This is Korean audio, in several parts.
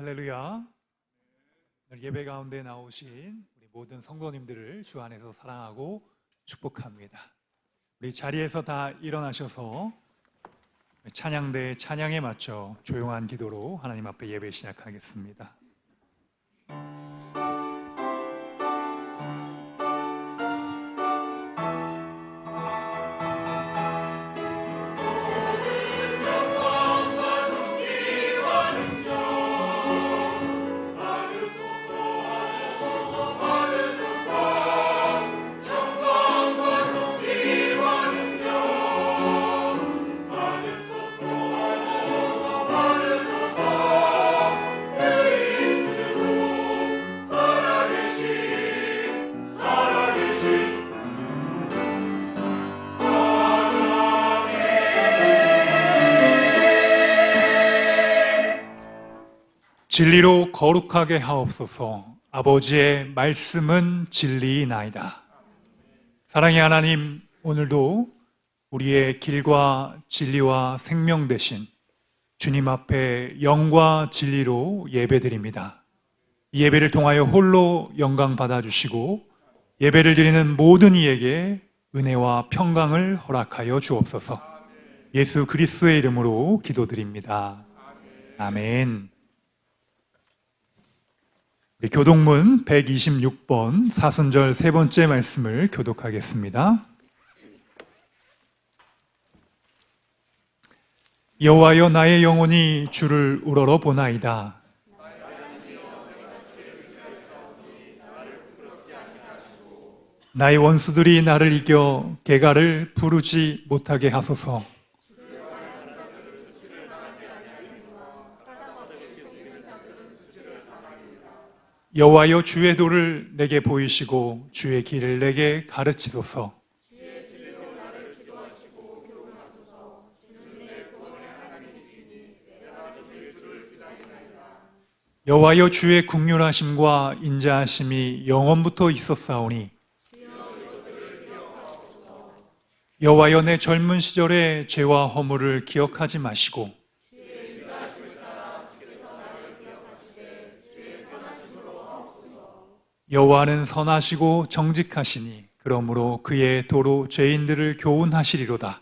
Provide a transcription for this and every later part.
할렐루야. 오늘 예배 가운데 나오신 우리 모든 성도님들을 주 안에서 사랑하고 축복합니다. 우리 자리에서 다 일어나셔서 찬양대의 찬양에 맞춰 조용한 기도로 하나님 앞에 예배 시작하겠습니다. 진리로 거룩하게 하옵소서. 아버지의 말씀은 진리이나이다. 사랑의 하나님, 오늘도 우리의 길과 진리와 생명 되신 주님 앞에 영과 진리로 예배드립니다. 이 예배를 통하여 홀로 영광 받아주시고 예배를 드리는 모든 이에게 은혜와 평강을 허락하여 주옵소서. 예수 그리스도의 이름으로 기도드립니다. 아멘. 우리 교독문 126번 사순절 세 번째 말씀을 교독하겠습니다. 여호와여, 나의 영혼이 주를 우러러 보나이다. 나의 원수들이 나를 이겨 개가를 부르지 못하게 하소서. 여호와여, 주의 도를 내게 보이시고 주의 길을 내게 가르치소서. 여호와여, 주의 긍휼하심과 인자하심이 영원부터 있었사오니 여호와여, 내 젊은 시절의 죄와 허물을 기억하지 마시고 여호와는 선하시고 정직하시니 그러므로 그의 도로 죄인들을 교훈하시리로다.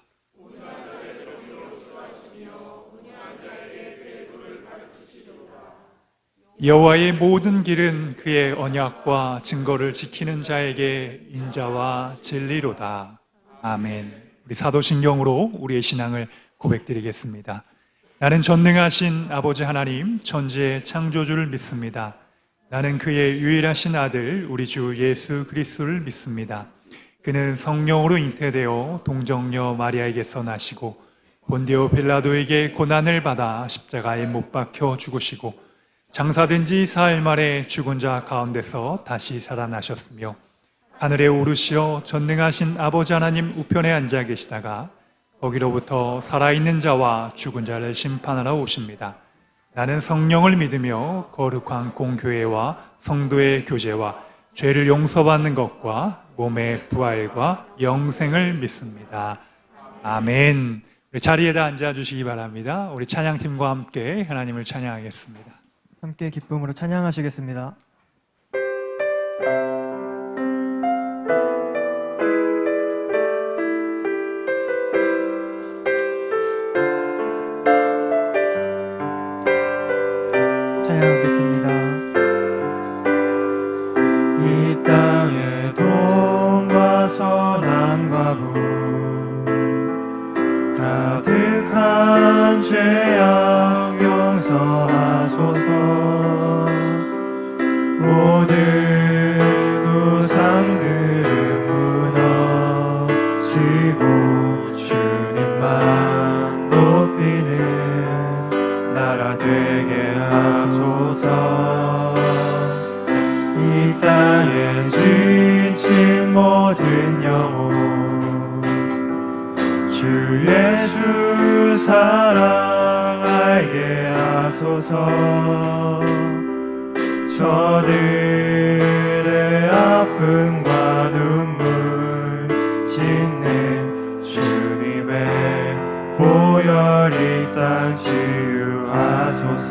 여호와의 모든 길은 그의 언약과 증거를 지키는 자에게 인자와 진리로다. 아멘. 우리 사도신경으로 우리의 신앙을 고백드리겠습니다. 나는 전능하신 아버지 하나님, 천지의 창조주를 믿습니다. 나는 그의 유일하신 아들 우리 주 예수 그리스도를 믿습니다. 그는 성령으로 잉태되어 동정녀 마리아에게서 나시고 본디오 빌라도에게 고난을 받아 십자가에 못 박혀 죽으시고 장사된 지 사흘 만에 죽은 자 가운데서 다시 살아나셨으며 하늘에 오르시어 전능하신 아버지 하나님 우편에 앉아 계시다가 거기로부터 살아있는 자와 죽은 자를 심판하러 오십니다. 나는 성령을 믿으며 거룩한 공교회와 성도의 교제와 죄를 용서받는 것과 몸의 부활과 영생을 믿습니다. 아멘. 우리 자리에다 앉아주시기 바랍니다. 우리 찬양팀과 함께 하나님을 찬양하겠습니다. 함께 기쁨으로 찬양하시겠습니다. 찬양하겠습니다. 이 땅의 돈과 선함과 부 가득한 죄악 용서하소서. 모든 우상들은 무너지고 주님만 높이는 나라 되게 하소서. 이 땅에 지친 모든 영혼 주 예수 사랑 알게 하소서. 저들의 아픔과 눈물 씻는 주님의 보혈 이 땅 치유하소서.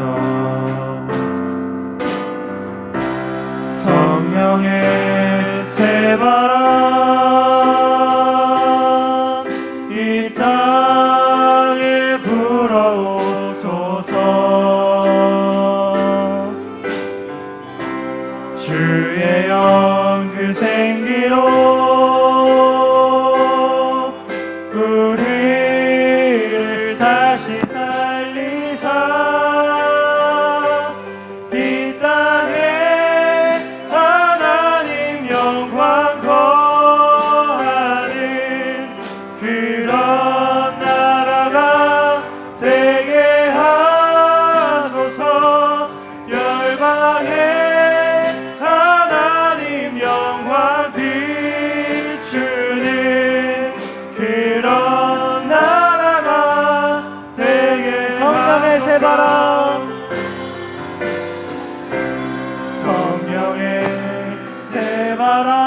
성령의 새바람 성령의 새바람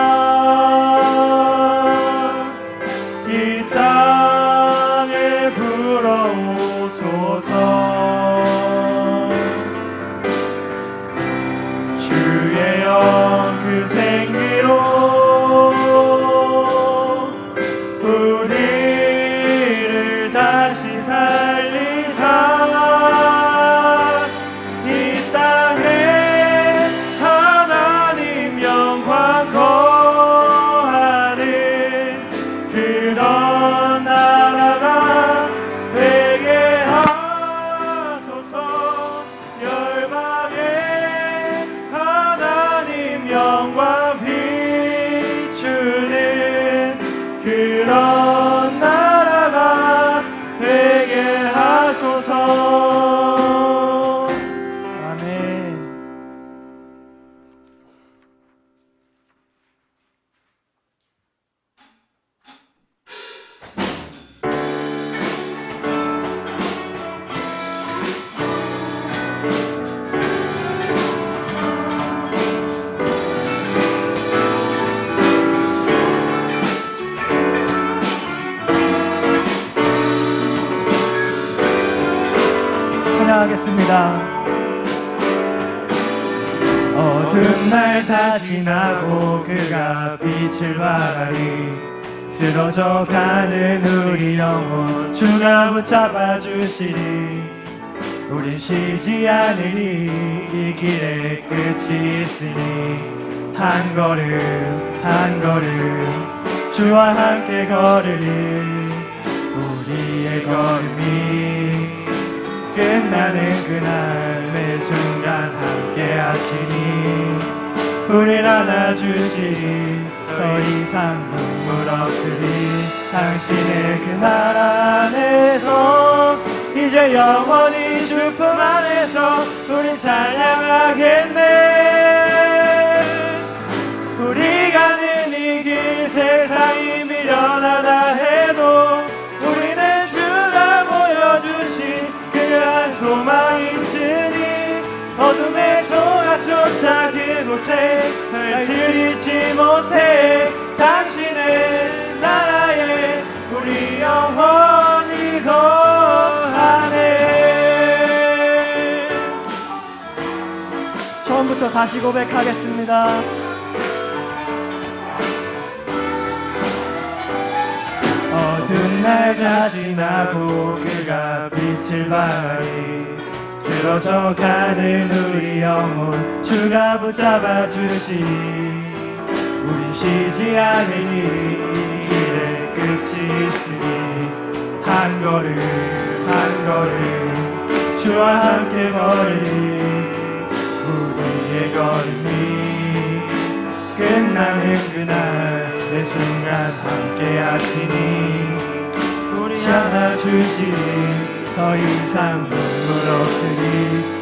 이 땅에 불어오소서 주의 영 그 생기로 우리를 다시 살리사 이 땅에 하나님 영광 거하는 그런 나라가 되게 하소서 열방에 하나님 영광 비추는 그런 나라가 되게 하소서. 아멘. 찬양하겠습니다. 어두운 날 다 지나고 그가 빛을 발하리 쓰러져 가는 우리 영혼 주가 붙잡아 주시리 우린 쉬지 않으리 이 길에 끝이 있으니 한 걸음 한 걸음 주와 함께 걸으리 우리의 걸음이 끝나는 그날 매 순간 함께 하시니 우릴 안아주시리 더 이상 눈물 없으리 당신의 그 나라 안에서 이제 영원히 주 품 안에서 우리 찬양하겠네 우리 가는 이 길 세상이 미련하다 해도 우리는 주가 보여주신 그한 소망이 있으니 어둠의 조각조차 그곳에 날 들이지 못해 당신의 나라에 우리 영원히 거하네. 처음부터 다시 고백하겠습니다. 어두운 날 다 지나고 그가 빛을 발하리 쓰러져 가는 우리 영혼 주가 붙잡아 주시니 우리 쉬지 않으니 이 길에 끝이 있으니 한 걸음 한 걸음 주와 함께 걸으리 우리의 걸음이 끝나는 그날 매 순간 함께 하시니 우리 안아주시니 더 이상 눈물 없으니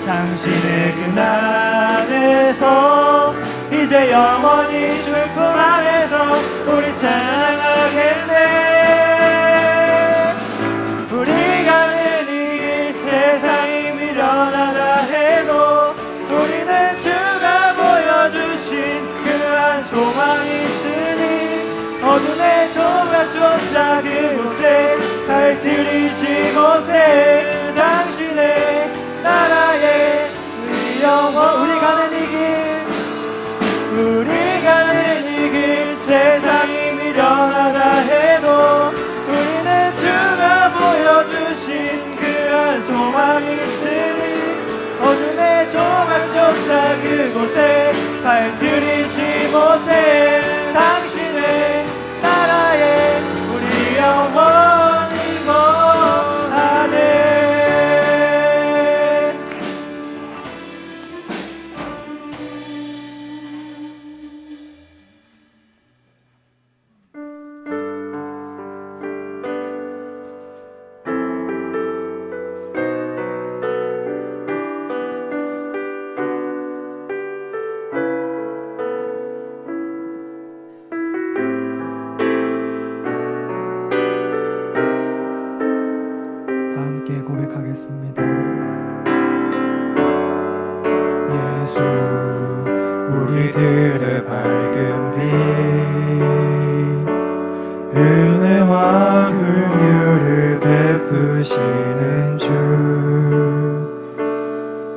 당신의 그 나라 안에서 이제 영원히 주 품 안에서 우리 찬양하겠네 우리 가는 이 길 세상이 미련하다 해도 우리는 주가 보여주신 그한 소망이 있으니 어둠의 조각조차 그곳에 발 들이지 못해 당신의 나라에 우리 영원 우리 가는 이 길 우리 가는 이 길 세상이 미련하다 해도 우리는 주가 보여주신 그한 소망이 있으니 어둠의 조각조차 그곳에 발 들이지 못해 당신의 나라에 우리 영원히 거하네. 예수 우리들의 밝은 빛 은혜와 긍휼을 베푸시는 주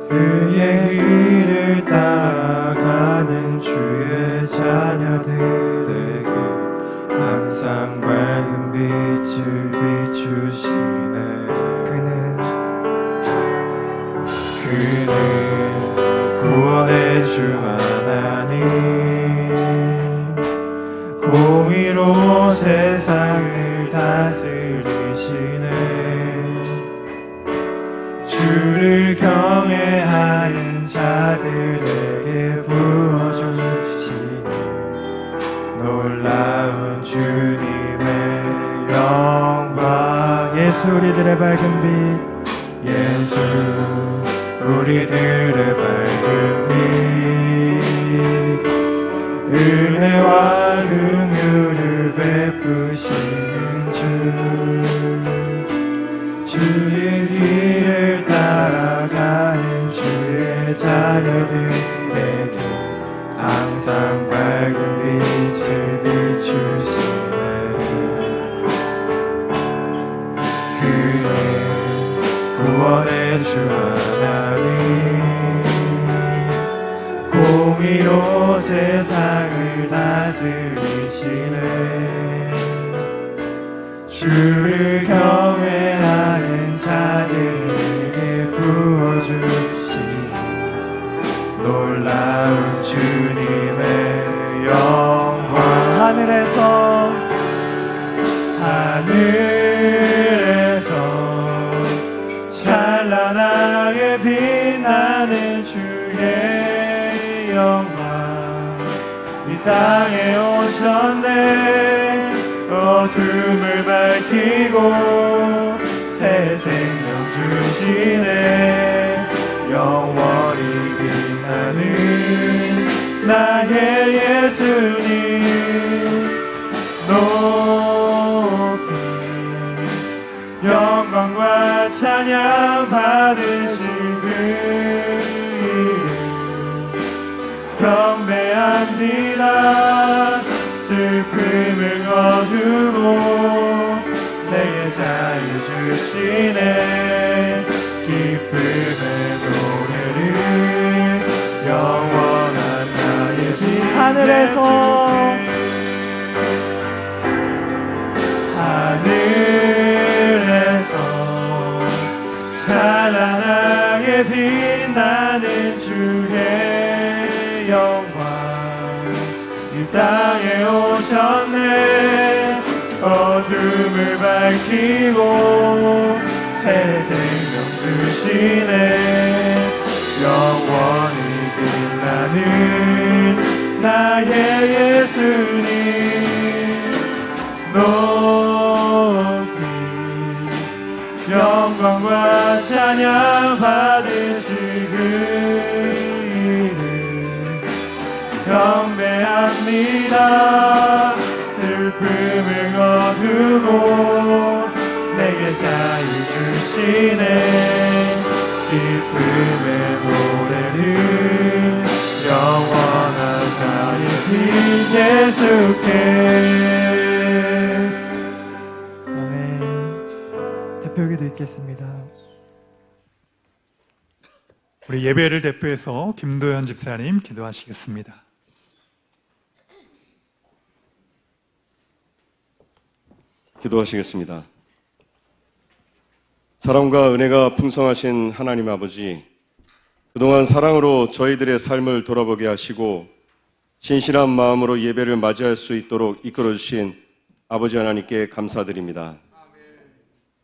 그의 길을 따라가는 주의 자녀들에게 항상 밝은 빛을 비추시네 그는 구원의 주 하나님 공의로 세상을 다스리시네 주를 경외하는 자들에게 부어주시니 놀라운 주님의 영광 예수 우리들의 밝은 빛 예수 우리들의 밝은 빛 은혜와 긍휼을 베푸시는 주 주의 길을 따라가는 주의 자녀들에게 항상 밝은 빛을 비추시네 그의 구원의 주 하나님 공의로 세상을 다스리시네 주를 경외하는 자들에게 부어주시니 놀라운 주님의 영광 하늘에서 찬란하게 빛나는 주의 영광 이 땅에 오셨네 어둠을 밝히고 새 생명 주시네 영원히 빛나는 나의 예수님 높이 영광과 찬양 받으시길 경배합니다 슬픔을 거두고 내게 자유 주시네 기쁨의 노래를 영원한 나의 빛 하늘에서 찬란하게 빛나는 주의 영광 이 땅에 오셨네 어둠을 밝히고 새 생명 주시네 영원히 빛나는 나의 예수님 높이 영광과 찬양 받으시길 경배합니다 슬픔을 거두고 내게 자유 주시네 기쁨의 노래를 영원한 나의 빛 예수께 아멘 대표기도 있겠습니다. 우리 예배를 대표해서 김도현 집사님 기도하시겠습니다. 기도하시겠습니다. 사랑과 은혜가 풍성하신 하나님 아버지, 그동안 사랑으로 저희들의 삶을 돌아보게 하시고 신실한 마음으로 예배를 맞이할 수 있도록 이끌어주신 아버지 하나님께 감사드립니다.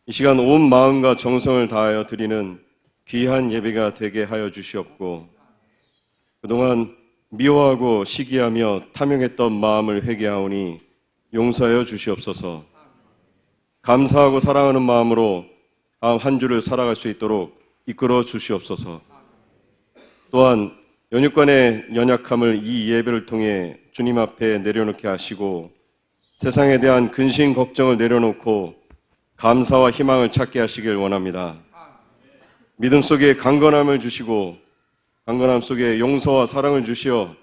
이 시간 온 마음과 정성을 다하여 드리는 귀한 예배가 되게 하여 주시옵고 그동안 미워하고 시기하며 탐욕했던 마음을 회개하오니 용서하여 주시옵소서. 감사하고 사랑하는 마음으로 다음 한 주를 살아갈 수 있도록 이끌어 주시옵소서. 또한 연육간의 연약함을 이 예배를 통해 주님 앞에 내려놓게 하시고 세상에 대한 근심 걱정을 내려놓고 감사와 희망을 찾게 하시길 원합니다. 믿음 속에 강건함을 주시고 강건함 속에 용서와 사랑을 주시어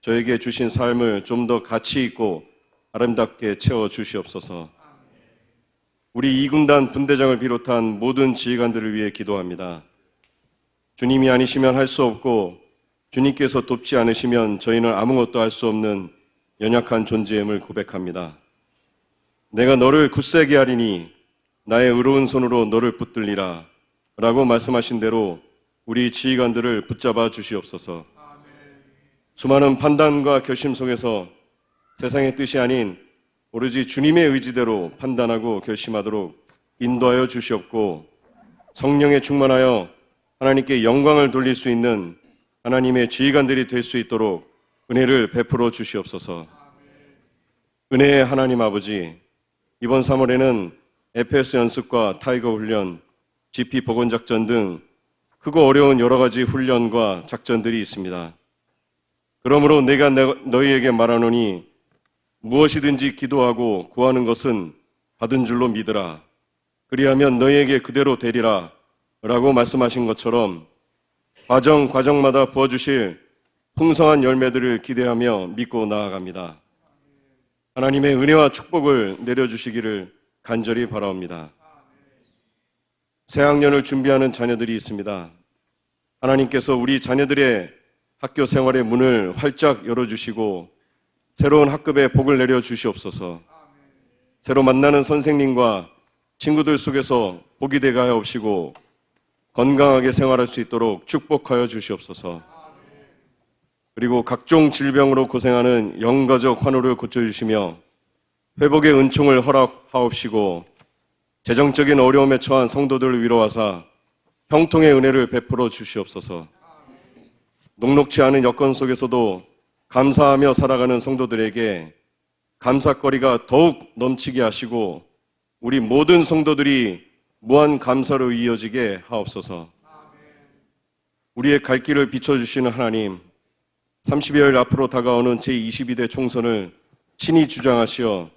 저에게 주신 삶을 좀 더 가치 있고 아름답게 채워 주시옵소서. 우리 이군단 분대장을 비롯한 모든 지휘관들을 위해 기도합니다. 주님이 아니시면 할 수 없고 주님께서 돕지 않으시면 저희는 아무것도 할 수 없는 연약한 존재임을 고백합니다. 내가 너를 굳세게 하리니 나의 의로운 손으로 너를 붙들리라 라고 말씀하신 대로 우리 지휘관들을 붙잡아 주시옵소서. 수많은 판단과 결심 속에서 세상의 뜻이 아닌 오로지 주님의 의지대로 판단하고 결심하도록 인도하여 주시옵고 성령에 충만하여 하나님께 영광을 돌릴 수 있는 하나님의 지휘관들이 될 수 있도록 은혜를 베풀어 주시옵소서. 은혜의 하나님 아버지, 이번 3월에는 FPS 연습과 타이거 훈련, GP 복원작전 등 크고 어려운 여러 가지 훈련과 작전들이 있습니다. 그러므로 내가 너희에게 말하노니 무엇이든지 기도하고 구하는 것은 받은 줄로 믿으라. 그리하면 너희에게 그대로 되리라 라고 말씀하신 것처럼 과정마다 부어주실 풍성한 열매들을 기대하며 믿고 나아갑니다. 하나님의 은혜와 축복을 내려주시기를 간절히 바라옵니다. 새학년을 준비하는 자녀들이 있습니다. 하나님께서 우리 자녀들의 학교 생활의 문을 활짝 열어주시고 새로운 학급에 복을 내려주시옵소서. 새로 만나는 선생님과 친구들 속에서 복이 되게 하여 없이고 건강하게 생활할 수 있도록 축복하여 주시옵소서. 그리고 각종 질병으로 고생하는 영가적 환우를 고쳐주시며 회복의 은총을 허락하옵시고 재정적인 어려움에 처한 성도들을 위로하사 형통의 은혜를 베풀어 주시옵소서. 녹록치 않은 여건 속에서도 감사하며 살아가는 성도들에게 감사거리가 더욱 넘치게 하시고 우리 모든 성도들이 무한 감사로 이어지게 하옵소서. 우리의 갈 길을 비춰주시는 하나님, 30여일 앞으로 다가오는 제22대 총선을 친히 주장하시어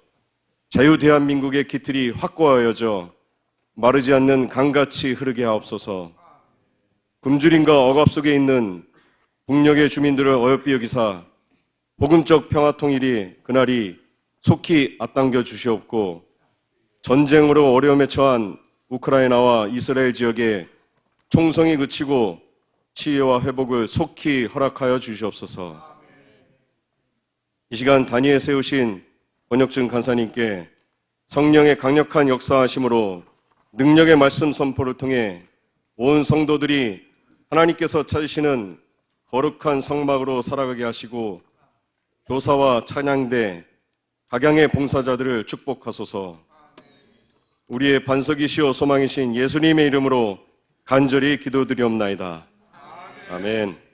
자유대한민국의 기틀이 확고하여져 마르지 않는 강같이 흐르게 하옵소서. 굶주림과 억압 속에 있는 북녘의 주민들을 어여삐 여기사 복음적 평화통일이 그날이 속히 앞당겨 주시옵고 전쟁으로 어려움에 처한 우크라이나와 이스라엘 지역에 총성이 그치고 치유와 회복을 속히 허락하여 주시옵소서. 이 시간 단위에 세우신 권혁준 간사님께 성령의 강력한 역사하심으로 능력의 말씀 선포를 통해 온 성도들이 하나님께서 찾으시는 거룩한 성막으로 살아가게 하시고 교사와 찬양대, 각양의 봉사자들을 축복하소서. 우리의 반석이시오 소망이신 예수님의 이름으로 간절히 기도드리옵나이다. 아멘.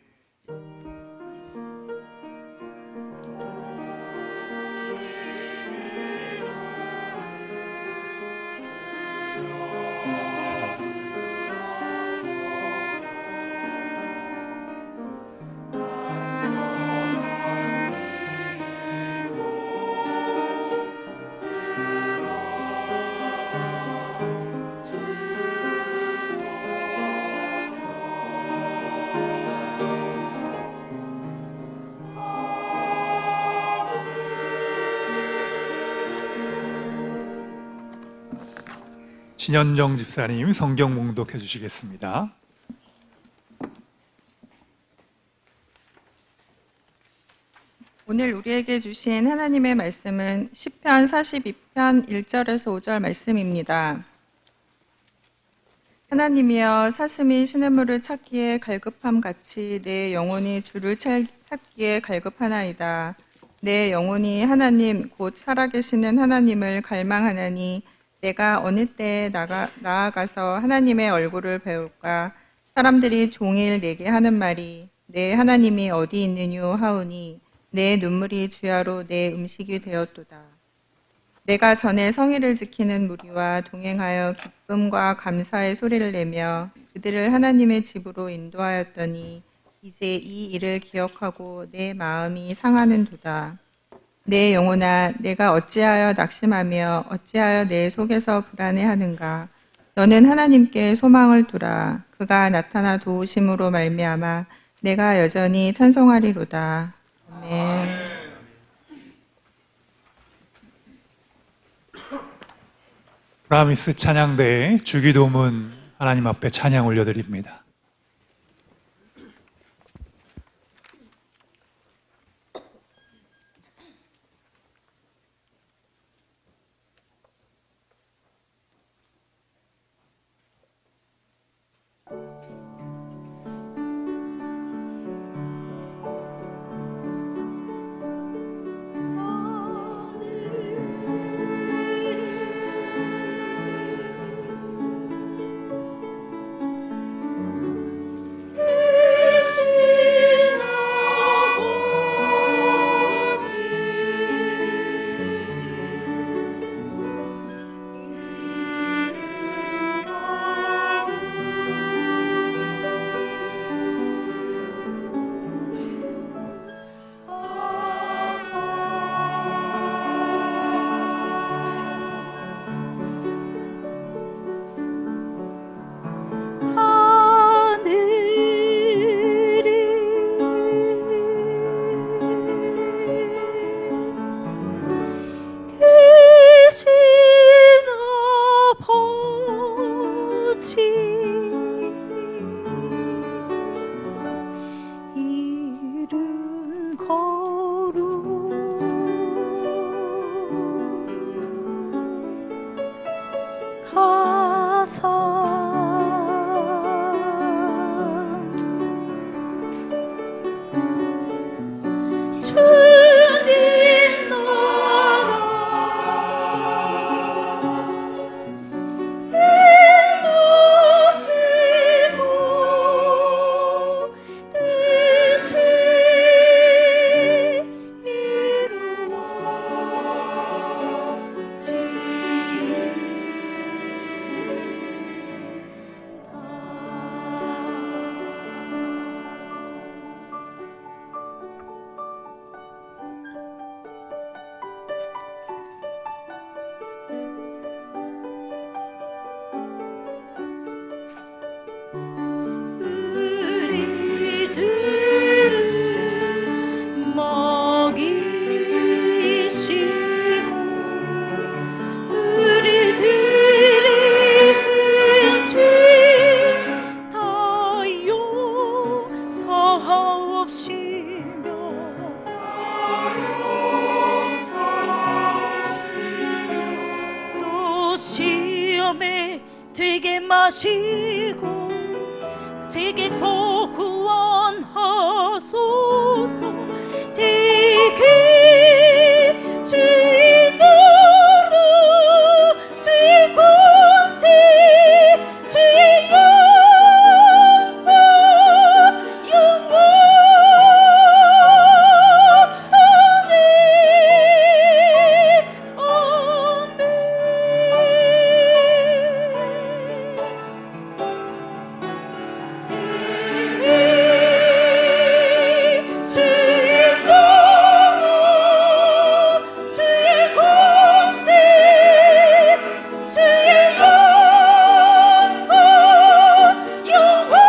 신현정 집사님 성경 봉독해 주시겠습니다. 오늘 우리에게 주신 하나님의 말씀은 시편 42편 1절에서 5절 말씀입니다. 하나님이여 사슴이 시냇물을 찾기에 갈급함 같이 내 영혼이 주를 찾기에 갈급하나이다. 내 영혼이 하나님 곧 살아계시는 하나님을 갈망하나니 내가 어느 때에 나아가서 하나님의 얼굴을 배울까? 사람들이 종일 내게 하는 말이 내 하나님이 어디 있느뇨 하오니 내 눈물이 주야로 내 음식이 되었도다. 내가 전에 성의를 지키는 무리와 동행하여 기쁨과 감사의 소리를 내며 그들을 하나님의 집으로 인도하였더니 이제 이 일을 기억하고 내 마음이 상하는도다. 내 영혼아, 내가 어찌하여 낙심하며 어찌하여 내 속에서 불안해하는가? 너는 하나님께 소망을 두라. 그 그가 나타나 도우심으로 말미암아 내가 여전히 찬송하리로다. 아멘. 프라미스 찬양대의 주기도문 하나님 앞에 찬양 올려드립니다. 이른 거룩 가상 주님 나라 이루시고 뜻이 우리들을 먹이시고 우리들의 큰 죄 다 용서하옵시며 또 시험에 들게 마시고 제게서 구원하소서. 대개 주의 나라 주의 권세 주의 영광 영원히 주의 나라 주의 권세 주의 영광 영원히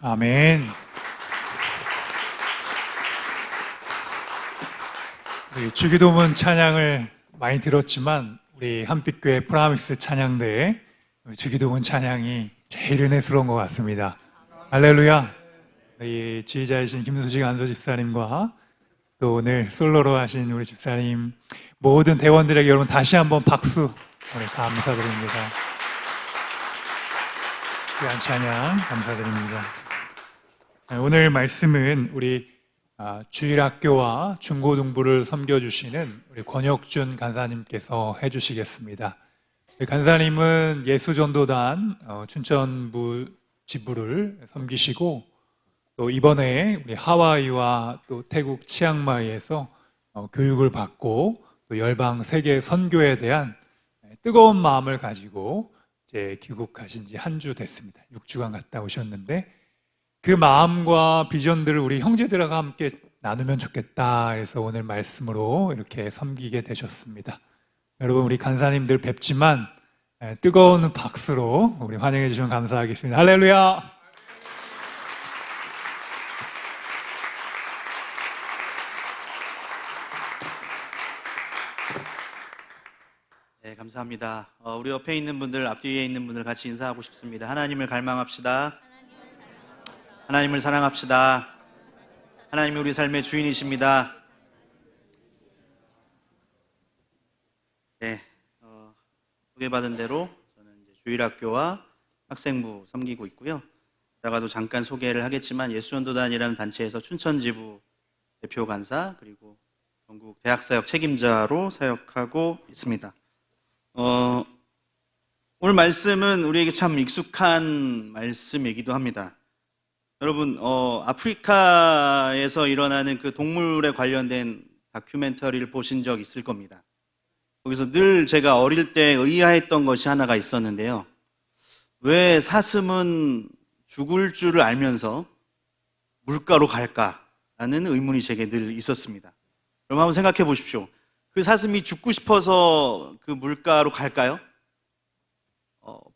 아멘. 우리 주기도문 찬양을 많이 들었지만 우리 한빛교회 프라미스 찬양대에 주기도문 찬양이 제일 은혜스러운 것 같습니다. 할렐루야. 이 지휘자이신 김수직 안소 집사님과 또 오늘 솔로로 하신 우리 집사님 모든 대원들에게 여러분 다시 한번 박수 우리 감사드립니다. 귀한 찬양 감사드립니다. 오늘 말씀은 우리 주일학교와 중고등부를 섬겨주시는 우리 권혁준 간사님께서 해주시겠습니다. 간사님은 예수전도단 춘천부 지부를 섬기시고 또 이번에 우리 하와이와 또 태국 치앙마이에서 교육을 받고 또 열방 세계 선교에 대한 뜨거운 마음을 가지고 이제 귀국하신 지 한 주 됐습니다. 6주간 갔다 오셨는데 그 마음과 비전들을 우리 형제들과 함께 나누면 좋겠다. 그래서 오늘 말씀으로 이렇게 섬기게 되셨습니다. 여러분 우리 간사님들 뵙지만 뜨거운 박수로 우리 환영해 주시면 감사하겠습니다. 할렐루야! 네, 감사합니다. 우리 옆에 있는 분들, 앞뒤에 있는 분들 같이 인사하고 싶습니다. 하나님을 갈망합시다. 하나님을 사랑합시다. 하나님이 우리 삶의 주인이십니다. 네, 소개받은 대로 저는 이제 주일학교와 학생부 섬기고 있고요. 이따가도 잠깐 소개를 하겠지만 예수전도단이라는 단체에서 춘천지부 대표 간사 그리고 전국 대학사역 책임자로 사역하고 있습니다. 오늘 말씀은 우리에게 참 익숙한 말씀이기도 합니다. 여러분, 아프리카에서 일어나는 그 동물에 관련된 다큐멘터리를 보신 적 있을 겁니다. 거기서 늘 제가 어릴 때 의아했던 것이 하나가 있었는데요. 왜 사슴은 죽을 줄을 알면서 물가로 갈까라는 의문이 제게 늘 있었습니다. 그럼 한번 생각해 보십시오. 그 사슴이 죽고 싶어서 그 물가로 갈까요?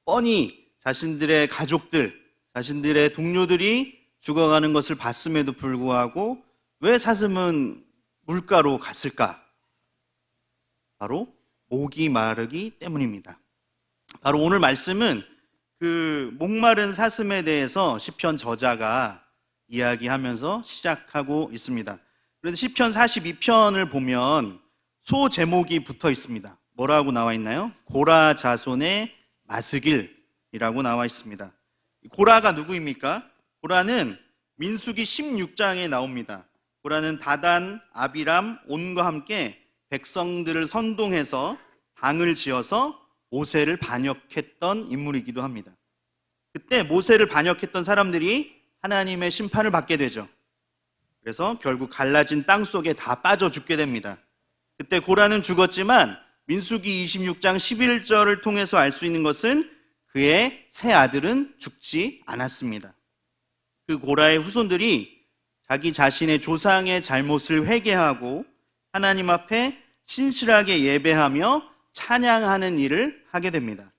뻔히 자신들의 가족들, 자신들의 동료들이 죽어가는 것을 봤음에도 불구하고 왜 사슴은 물가로 갔을까? 바로 목이 마르기 때문입니다. 바로 오늘 말씀은 그 목마른 사슴에 대해서 시편 저자가 이야기하면서 시작하고 있습니다. 그런데 시편 42편을 보면 소 제목이 붙어 있습니다. 뭐라고 나와 있나요? 고라 자손의 마스길이라고 나와 있습니다. 고라가 누구입니까? 고라는 민수기 16장에 나옵니다. 고라는 다단, 아비람, 온과 함께 백성들을 선동해서 당을 지어서 모세를 반역했던 인물이기도 합니다. 그때 모세를 반역했던 사람들이 하나님의 심판을 받게 되죠. 그래서 결국 갈라진 땅 속에 다 빠져 죽게 됩니다. 그때 고라는 죽었지만 민수기 26장 11절을 통해서 알 수 있는 것은 그의 세 아들은 죽지 않았습니다. 그 고라의 후손들이 자기 자신의 조상의 잘못을 회개하고 하나님 앞에 신실하게 예배하며 찬양하는 일을 하게 됩니다.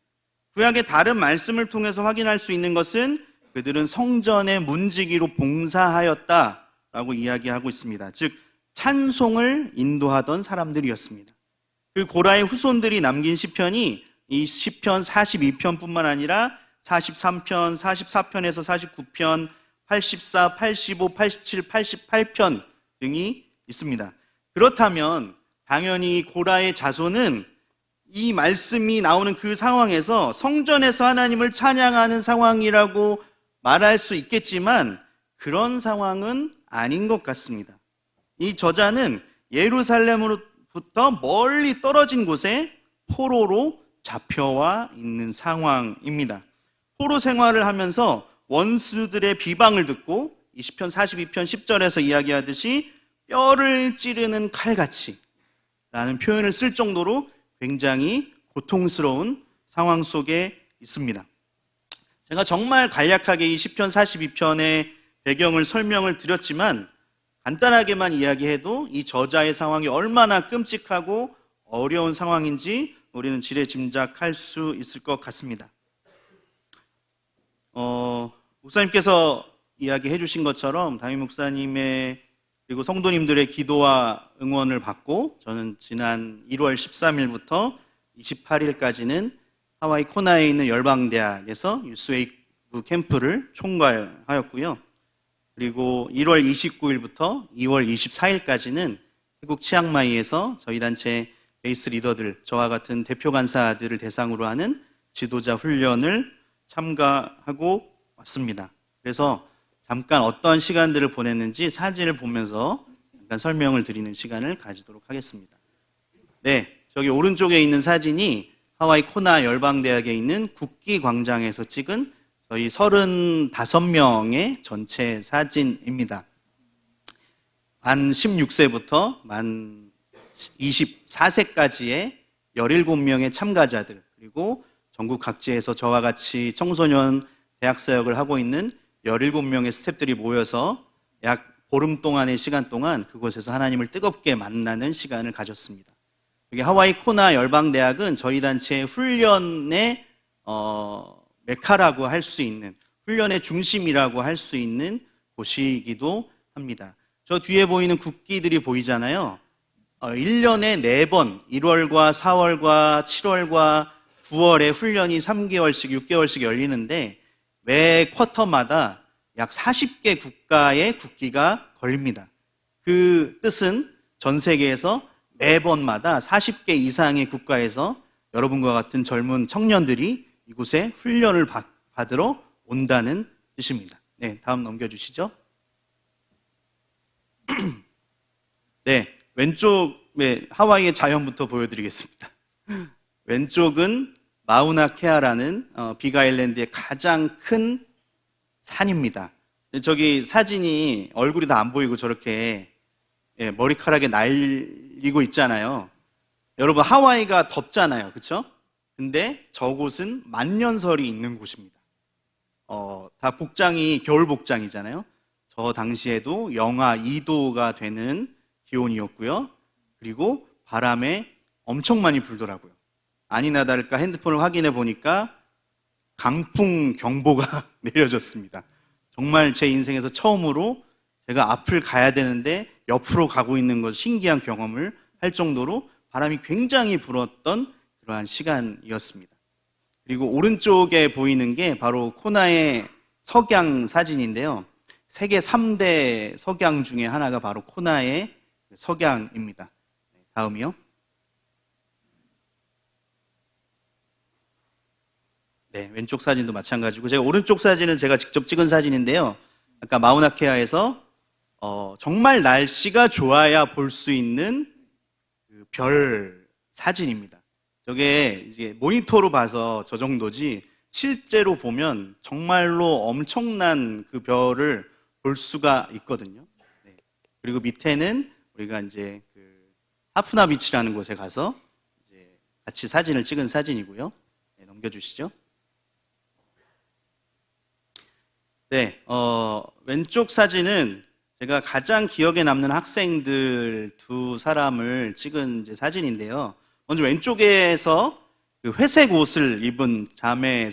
구약의 다른 말씀을 통해서 확인할 수 있는 것은 그들은 성전의 문지기로 봉사하였다라고 이야기하고 있습니다. 즉 찬송을 인도하던 사람들이었습니다. 그 고라의 후손들이 남긴 시편이 이 시편 42편뿐만 아니라 43편, 44편에서 49편, 84, 85, 87, 88편 등이 있습니다. 그렇다면 당연히 고라의 자손은 이 말씀이 나오는 그 상황에서 성전에서 하나님을 찬양하는 상황이라고 말할 수 있겠지만 그런 상황은 아닌 것 같습니다. 이 저자는 예루살렘으로부터 멀리 떨어진 곳에 포로로 잡혀와 있는 상황입니다. 포로 생활을 하면서 원수들의 비방을 듣고 이 시편 42편 10절에서 이야기하듯이 뼈를 찌르는 칼같이 라는 표현을 쓸 정도로 굉장히 고통스러운 상황 속에 있습니다. 제가 정말 간략하게 이 시편 42편의 배경을 설명을 드렸지만 간단하게만 이야기해도 이 저자의 상황이 얼마나 끔찍하고 어려운 상황인지 우리는 지레 짐작할 수 있을 것 같습니다. 목사님께서 이야기해 주신 것처럼 담임 목사님의 그리고 성도님들의 기도와 응원을 받고 저는 지난 1월 13일부터 28일까지는 하와이 코나에 있는 열방대학에서 유스웨이브 캠프를 총괄하였고요. 그리고 1월 29일부터 2월 24일까지는 태국 치앙마이에서 저희 단체 베이스 리더들, 저와 같은 대표 간사들을 대상으로 하는 지도자 훈련을 참가하고 왔습니다. 그래서 잠깐 어떤 시간들을 보냈는지 사진을 보면서 잠깐 설명을 드리는 시간을 가지도록 하겠습니다. 네, 저기 오른쪽에 있는 사진이 하와이 코나 열방대학에 있는 국기광장에서 찍은 저희 35명의 전체 사진입니다. 만 16세부터 만 24세까지의 17명의 참가자들, 그리고 전국 각지에서 저와 같이 청소년 대학 사역을 하고 있는 17명의 스태프들이 모여서 약 보름 동안의 시간 동안 그곳에서 하나님을 뜨겁게 만나는 시간을 가졌습니다. 여기 하와이 코나 열방대학은 저희 단체의 훈련의 메카라고 할 수 있는, 훈련의 중심이라고 할 수 있는 곳이기도 합니다. 저 뒤에 보이는 국기들이 보이잖아요. 1년에 4번, 1월과 4월과 7월과 9월에 훈련이 3개월씩, 6개월씩 열리는데 매 쿼터마다 약 40개 국가의 국기가 걸립니다. 그 뜻은 전 세계에서 매번마다 40개 이상의 국가에서 여러분과 같은 젊은 청년들이 이곳에 훈련을 받으러 온다는 뜻입니다. 네, 다음 넘겨주시죠. 네, 왼쪽에 하와이의 자연부터 보여드리겠습니다. 왼쪽은 마우나케아라는 빅아일랜드의 가장 큰 산입니다. 저기 사진이 얼굴이 다 안 보이고 저렇게 머리카락에 날리고 있잖아요. 여러분, 하와이가 덥잖아요, 그렇죠? 근데 저곳은 만년설이 있는 곳입니다. 다 복장이 겨울 복장이잖아요. 저 당시에도 영하 2도가 되는 기온이었고요. 그리고 바람에 엄청 많이 불더라고요. 아니나 다를까 핸드폰을 확인해 보니까 강풍 경보가 내려졌습니다. 정말 제 인생에서 처음으로 제가 앞을 가야 되는데 옆으로 가고 있는 것, 신기한 경험을 할 정도로 바람이 굉장히 불었던 그러한 시간이었습니다. 그리고 오른쪽에 보이는 게 바로 코나의 석양 사진인데요. 세계 3대 석양 중에 하나가 바로 코나의 석양입니다. 다음이요. 네, 왼쪽 사진도 마찬가지고, 제가 오른쪽 사진은 제가 직접 찍은 사진인데요. 아까 마우나케아에서 정말 날씨가 좋아야 볼 수 있는 그 별 사진입니다. 저게 이제 모니터로 봐서 저 정도지 실제로 보면 정말로 엄청난 그 별을 볼 수가 있거든요. 네. 그리고 밑에는 우리가 이제 그 하푸나 비치라는 곳에 가서 이제 같이 사진을 찍은 사진이고요. 네, 넘겨주시죠. 네, 왼쪽 사진은 제가 가장 기억에 남는 학생들 두 사람을 찍은 이제 사진인데요. 먼저 왼쪽에서 그 회색 옷을 입은 자매는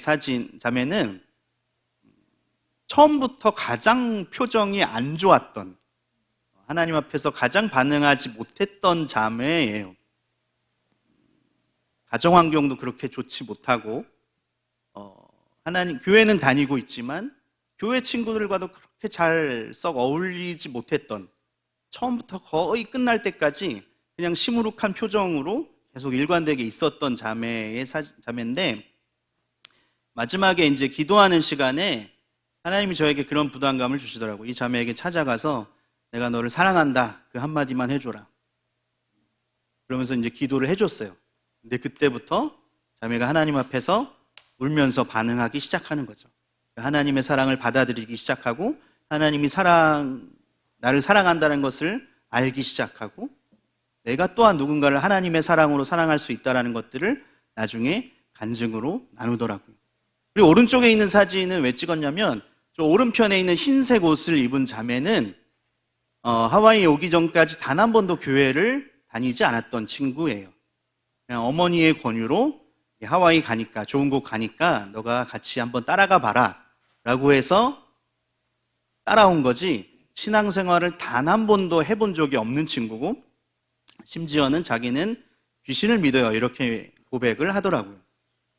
처음부터 가장 표정이 안 좋았던, 하나님 앞에서 가장 반응하지 못했던 자매예요. 가정 환경도 그렇게 좋지 못하고, 교회는 다니고 있지만 교회 친구들과도 그렇게 잘 썩 어울리지 못했던, 처음부터 거의 끝날 때까지 그냥 시무룩한 표정으로 계속 일관되게 있었던 자매인데, 마지막에 이제 기도하는 시간에 하나님이 저에게 그런 부담감을 주시더라고요. 이 자매에게 찾아가서 내가 너를 사랑한다, 그 한마디만 해줘라. 그러면서 이제 기도를 해줬어요. 근데 그때부터 자매가 하나님 앞에서 울면서 반응하기 시작하는 거죠. 하나님의 사랑을 받아들이기 시작하고, 하나님이 나를 사랑한다는 것을 알기 시작하고, 내가 또한 누군가를 하나님의 사랑으로 사랑할 수 있다는 것들을 나중에 간증으로 나누더라고요. 그리고 오른쪽에 있는 사진은 왜 찍었냐면, 저 오른편에 있는 흰색 옷을 입은 자매는 하와이에 오기 전까지 단 한 번도 교회를 다니지 않았던 친구예요. 그냥 어머니의 권유로 하와이 가니까, 좋은 곳 가니까 너가 같이 한번 따라가 봐라 라고 해서 따라온 거지, 신앙생활을 단 한 번도 해본 적이 없는 친구고, 심지어는 자기는 귀신을 믿어요, 이렇게 고백을 하더라고요.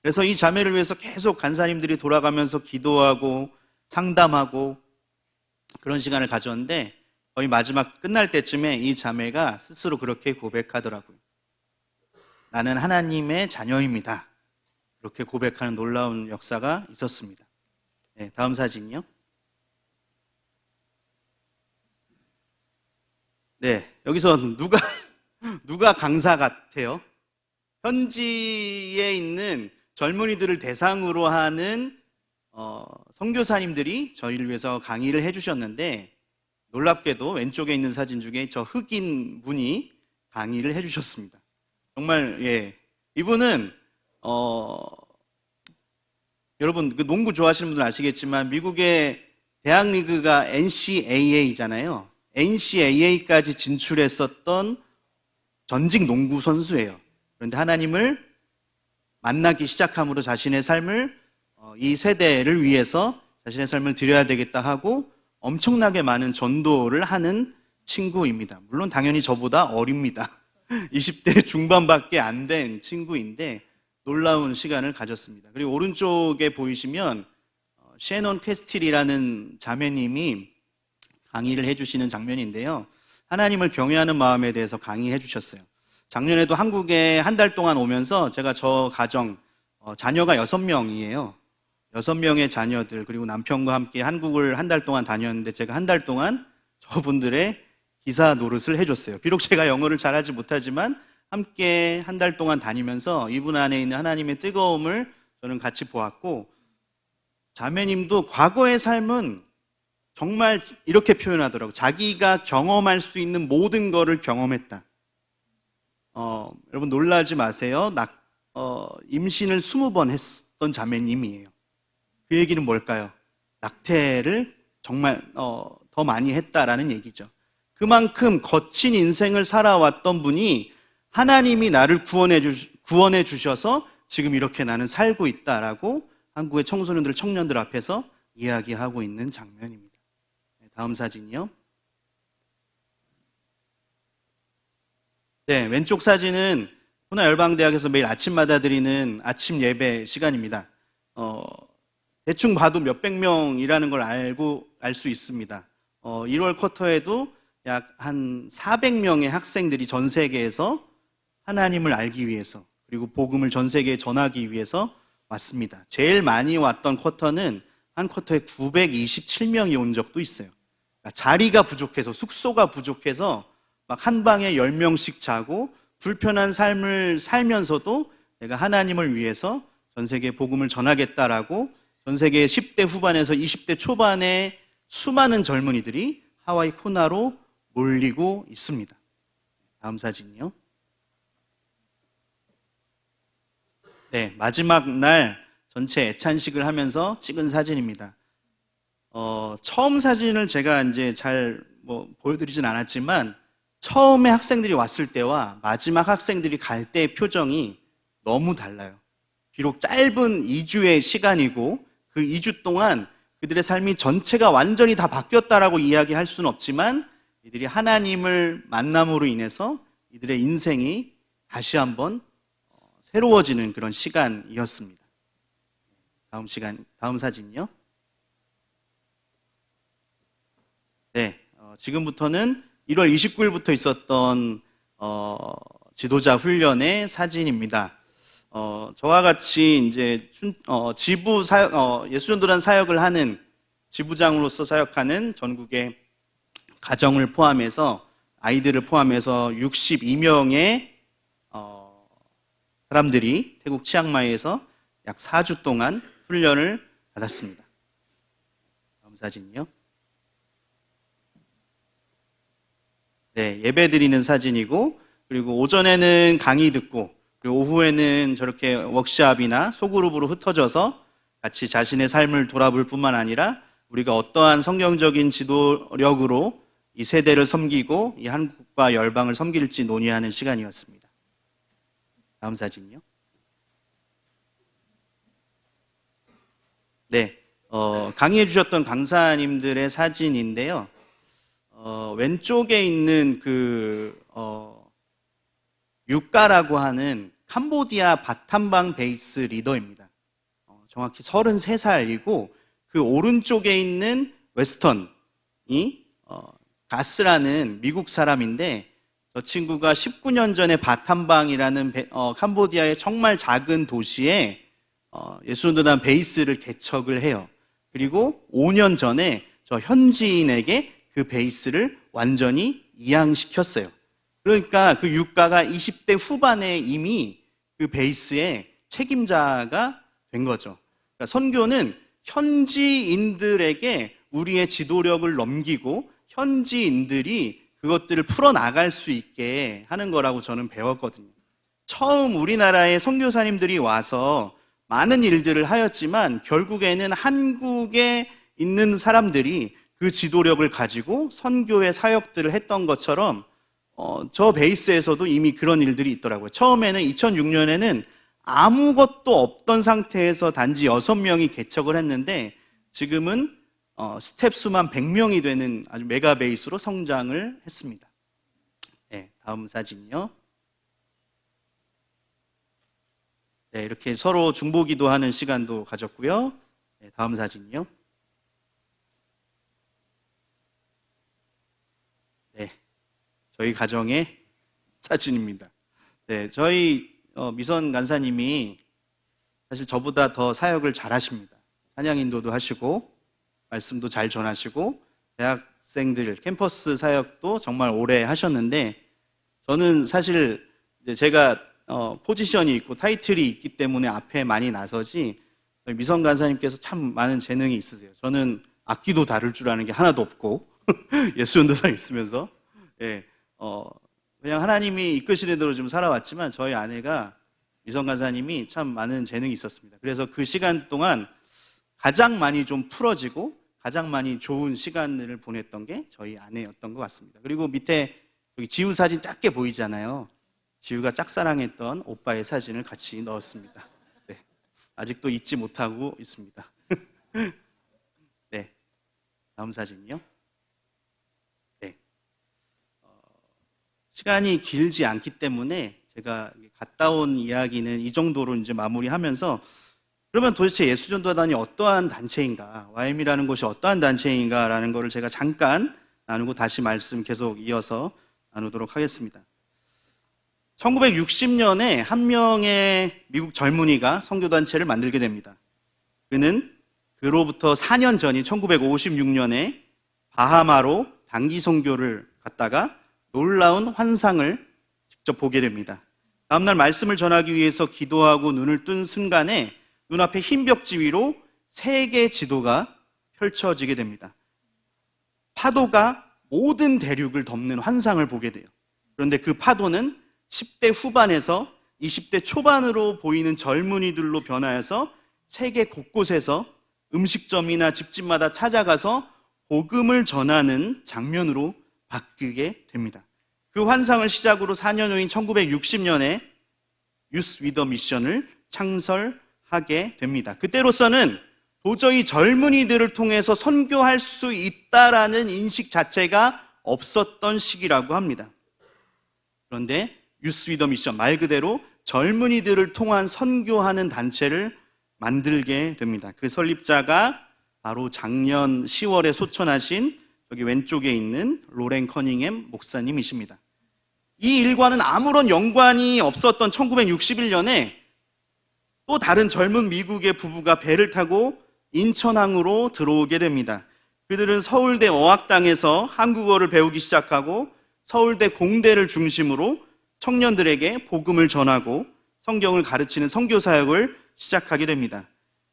그래서 이 자매를 위해서 계속 간사님들이 돌아가면서 기도하고 상담하고 그런 시간을 가졌는데, 거의 마지막 끝날 때쯤에 이 자매가 스스로 그렇게 고백하더라고요. 나는 하나님의 자녀입니다. 그렇게 고백하는 놀라운 역사가 있었습니다. 네, 다음 사진이요. 네, 여기서 누가 강사 같아요? 현지에 있는 젊은이들을 대상으로 하는 선교사님들이 저희를 위해서 강의를 해주셨는데 놀랍게도 왼쪽에 있는 사진 중에 저 흑인 분이 강의를 해주셨습니다. 정말 이분은 여러분 그 농구 좋아하시는 분들 아시겠지만 미국의 대학 리그가 NCAA잖아요. NCAA까지 진출했었던 전직 농구 선수예요. 그런데 하나님을 만나기 시작함으로 자신의 삶을 이 세대를 위해서 자신의 삶을 드려야 되겠다 하고 엄청나게 많은 전도를 하는 친구입니다. 물론 당연히 저보다 어립니다. 20대 중반밖에 안 된 친구인데 놀라운 시간을 가졌습니다. 그리고 오른쪽에 보이시면 셰넌 캐스틸이라는 자매님이 강의를 해주시는 장면인데요. 하나님을 경외하는 마음에 대해서 강의해 주셨어요. 작년에도 한국에 한 달 동안 오면서 제가 저 가정, 자녀가 6명이에요. 6명의 자녀들 그리고 남편과 함께 한국을 한 달 동안 다녔는데 제가 한 달 동안 저분들의 기사 노릇을 해줬어요. 비록 제가 영어를 잘하지 못하지만 함께 한 달 동안 다니면서 이분 안에 있는 하나님의 뜨거움을 저는 같이 보았고 자매님도 과거의 삶은 정말 이렇게 표현하더라고요. 자기가 경험할 수 있는 모든 거를 경험했다. 여러분 놀라지 마세요. 임신을 20번 했던 자매님이에요. 그 얘기는 뭘까요? 낙태를 정말 더 많이 했다라는 얘기죠. 그만큼 거친 인생을 살아왔던 분이 하나님이 나를 구원해 주셔서 지금 이렇게 나는 살고 있다라고 한국의 청소년들, 청년들 앞에서 이야기하고 있는 장면입니다. 다음 사진이요. 네, 왼쪽 사진은 호나열방대학에서 매일 아침마다 드리는 아침 예배 시간입니다. 대충 봐도 몇백 명이라는 걸 알 수 있습니다. 1월 쿼터에도 약 한 400명의 학생들이 전 세계에서 하나님을 알기 위해서 그리고 복음을 전 세계에 전하기 위해서 왔습니다. 제일 많이 왔던 쿼터는 한 쿼터에 927명이 온 적도 있어요. 그러니까 자리가 부족해서 숙소가 부족해서 막 한 방에 10명씩 자고 불편한 삶을 살면서도 내가 하나님을 위해서 전 세계에 복음을 전하겠다라고 전 세계 10대 후반에서 20대 초반의 수많은 젊은이들이 하와이 코나로 몰리고 있습니다. 다음 사진이요. 네, 마지막 날 전체 애찬식을 하면서 찍은 사진입니다. 처음 사진을 제가 이제 잘 보여드리진 않았지만 처음에 학생들이 왔을 때와 마지막 학생들이 갈 때의 표정이 너무 달라요. 비록 짧은 2주의 시간이고 그 2주 동안 그들의 삶이 전체가 완전히 다 바뀌었다라고 이야기할 수는 없지만 이들이 하나님을 만남으로 인해서 이들의 인생이 다시 한번 새로워지는 그런 시간이었습니다. 다음 사진이요. 네, 지금부터는 1월 29일부터 있었던 지도자 훈련의 사진입니다. 저와 같이 이제 지부 사역, 예수전도단 사역을 하는 지부장으로서 사역하는 전국의 가정을 포함해서 아이들을 포함해서 62명의 사람들이 태국 치앙마이에서 약 4주 동안 훈련을 받았습니다. 다음 사진이요. 네, 예배 드리는 사진이고 그리고 오전에는 강의 듣고 그리고 오후에는 저렇게 워크숍이나 소그룹으로 흩어져서 같이 자신의 삶을 돌아볼 뿐만 아니라 우리가 어떠한 성경적인 지도력으로 이 세대를 섬기고 이 한국과 열방을 섬길지 논의하는 시간이었습니다. 다음 사진요. 네, 강의해 주셨던 강사님들의 사진인데요. 왼쪽에 있는 유가라고 하는 캄보디아 바탐방 베이스 리더입니다. 정확히 33살이고 그 오른쪽에 있는 웨스턴이 가스라는 미국 사람인데 저 친구가 19년 전에 바탐방이라는 캄보디아의 정말 작은 도시에 예수전도단 베이스를 개척을 해요. 그리고 5년 전에 저 현지인에게 그 베이스를 완전히 이양시켰어요. 그러니까 그 유가가 20대 후반에 이미 그 베이스의 책임자가 된 거죠. 그러니까 선교는 현지인들에게 우리의 지도력을 넘기고 현지인들이 그것들을 풀어나갈 수 있게 하는 거라고 저는 배웠거든요. 처음 우리나라의 선교사님들이 와서 많은 일들을 하였지만 결국에는 한국에 있는 사람들이 그 지도력을 가지고 선교의 사역들을 했던 것처럼 저 베이스에서도 이미 그런 일들이 있더라고요. 처음에는 2006년에는 아무것도 없던 상태에서 단지 6명이 개척을 했는데 지금은 스텝 수만 100명이 되는 아주 메가 베이스로 성장을 했습니다. 네, 다음 사진이요. 네, 이렇게 서로 중보기도하는 시간도 가졌고요. 네, 다음 사진이요. 네, 저희 가정의 사진입니다. 네, 저희 미선 간사님이 사실 저보다 더 사역을 잘하십니다. 찬양 인도도 하시고 말씀도 잘 전하시고 대학생들 캠퍼스 사역도 정말 오래 하셨는데 저는 사실 이제 제가 포지션이 있고 타이틀이 있기 때문에 앞에 많이 나서지 미선 간사님께서 참 많은 재능이 있으세요. 저는 악기도 다룰 줄 아는 게 하나도 없고 예수전도사 있으면서 그냥 하나님이 이끄시는 대로 좀 살아왔지만 저희 아내가 미선 간사님이 참 많은 재능이 있었습니다. 그래서 그 시간 동안 가장 많이 좀 풀어지고 가장 많이 좋은 시간을 보냈던 게 저희 아내였던 것 같습니다. 그리고 밑에 여기 지우 사진 작게 보이잖아요. 지우가 짝사랑했던 오빠의 사진을 같이 넣었습니다. 네, 아직도 잊지 못하고 있습니다. 네, 다음 사진이요. 네, 시간이 길지 않기 때문에 제가 갔다 온 이야기는 이 정도로 이제 마무리하면서 그러면 도대체 예수전도단이 어떠한 단체인가, YM이라는 곳이 어떠한 단체인가라는 것을 제가 잠깐 나누고 다시 말씀 계속 이어서 나누도록 하겠습니다. 1960년에 한 명의 미국 젊은이가 선교단체를 만들게 됩니다. 그는 그로부터 4년 전인 1956년에 바하마로 단기 선교를 갔다가 놀라운 환상을 직접 보게 됩니다. 다음날 말씀을 전하기 위해서 기도하고 눈을 뜬 순간에 눈앞에 흰 벽지 위로 세계 지도가 펼쳐지게 됩니다. 파도가 모든 대륙을 덮는 환상을 보게 돼요. 그런데 그 파도는 10대 후반에서 20대 초반으로 보이는 젊은이들로 변하여서 세계 곳곳에서 음식점이나 집집마다 찾아가서 복음을 전하는 장면으로 바뀌게 됩니다. 그 환상을 시작으로 4년 후인 1960년에 유스 위더 미션을 창설하게 됩니다. 그때로서는 도저히 젊은이들을 통해서 선교할 수 있다라는 인식 자체가 없었던 시기라고 합니다. 그런데 유스 위더 미션, 말 그대로 젊은이들을 통한 선교하는 단체를 만들게 됩니다. 그 설립자가 바로 작년 10월에 소천하신 여기 왼쪽에 있는 로렌 커닝햄 목사님이십니다. 이 일과는 아무런 연관이 없었던 1961년에 또 다른 젊은 미국의 부부가 배를 타고 인천항으로 들어오게 됩니다. 그들은 서울대 어학당에서 한국어를 배우기 시작하고 서울대 공대를 중심으로 청년들에게 복음을 전하고 성경을 가르치는 선교사역을 시작하게 됩니다.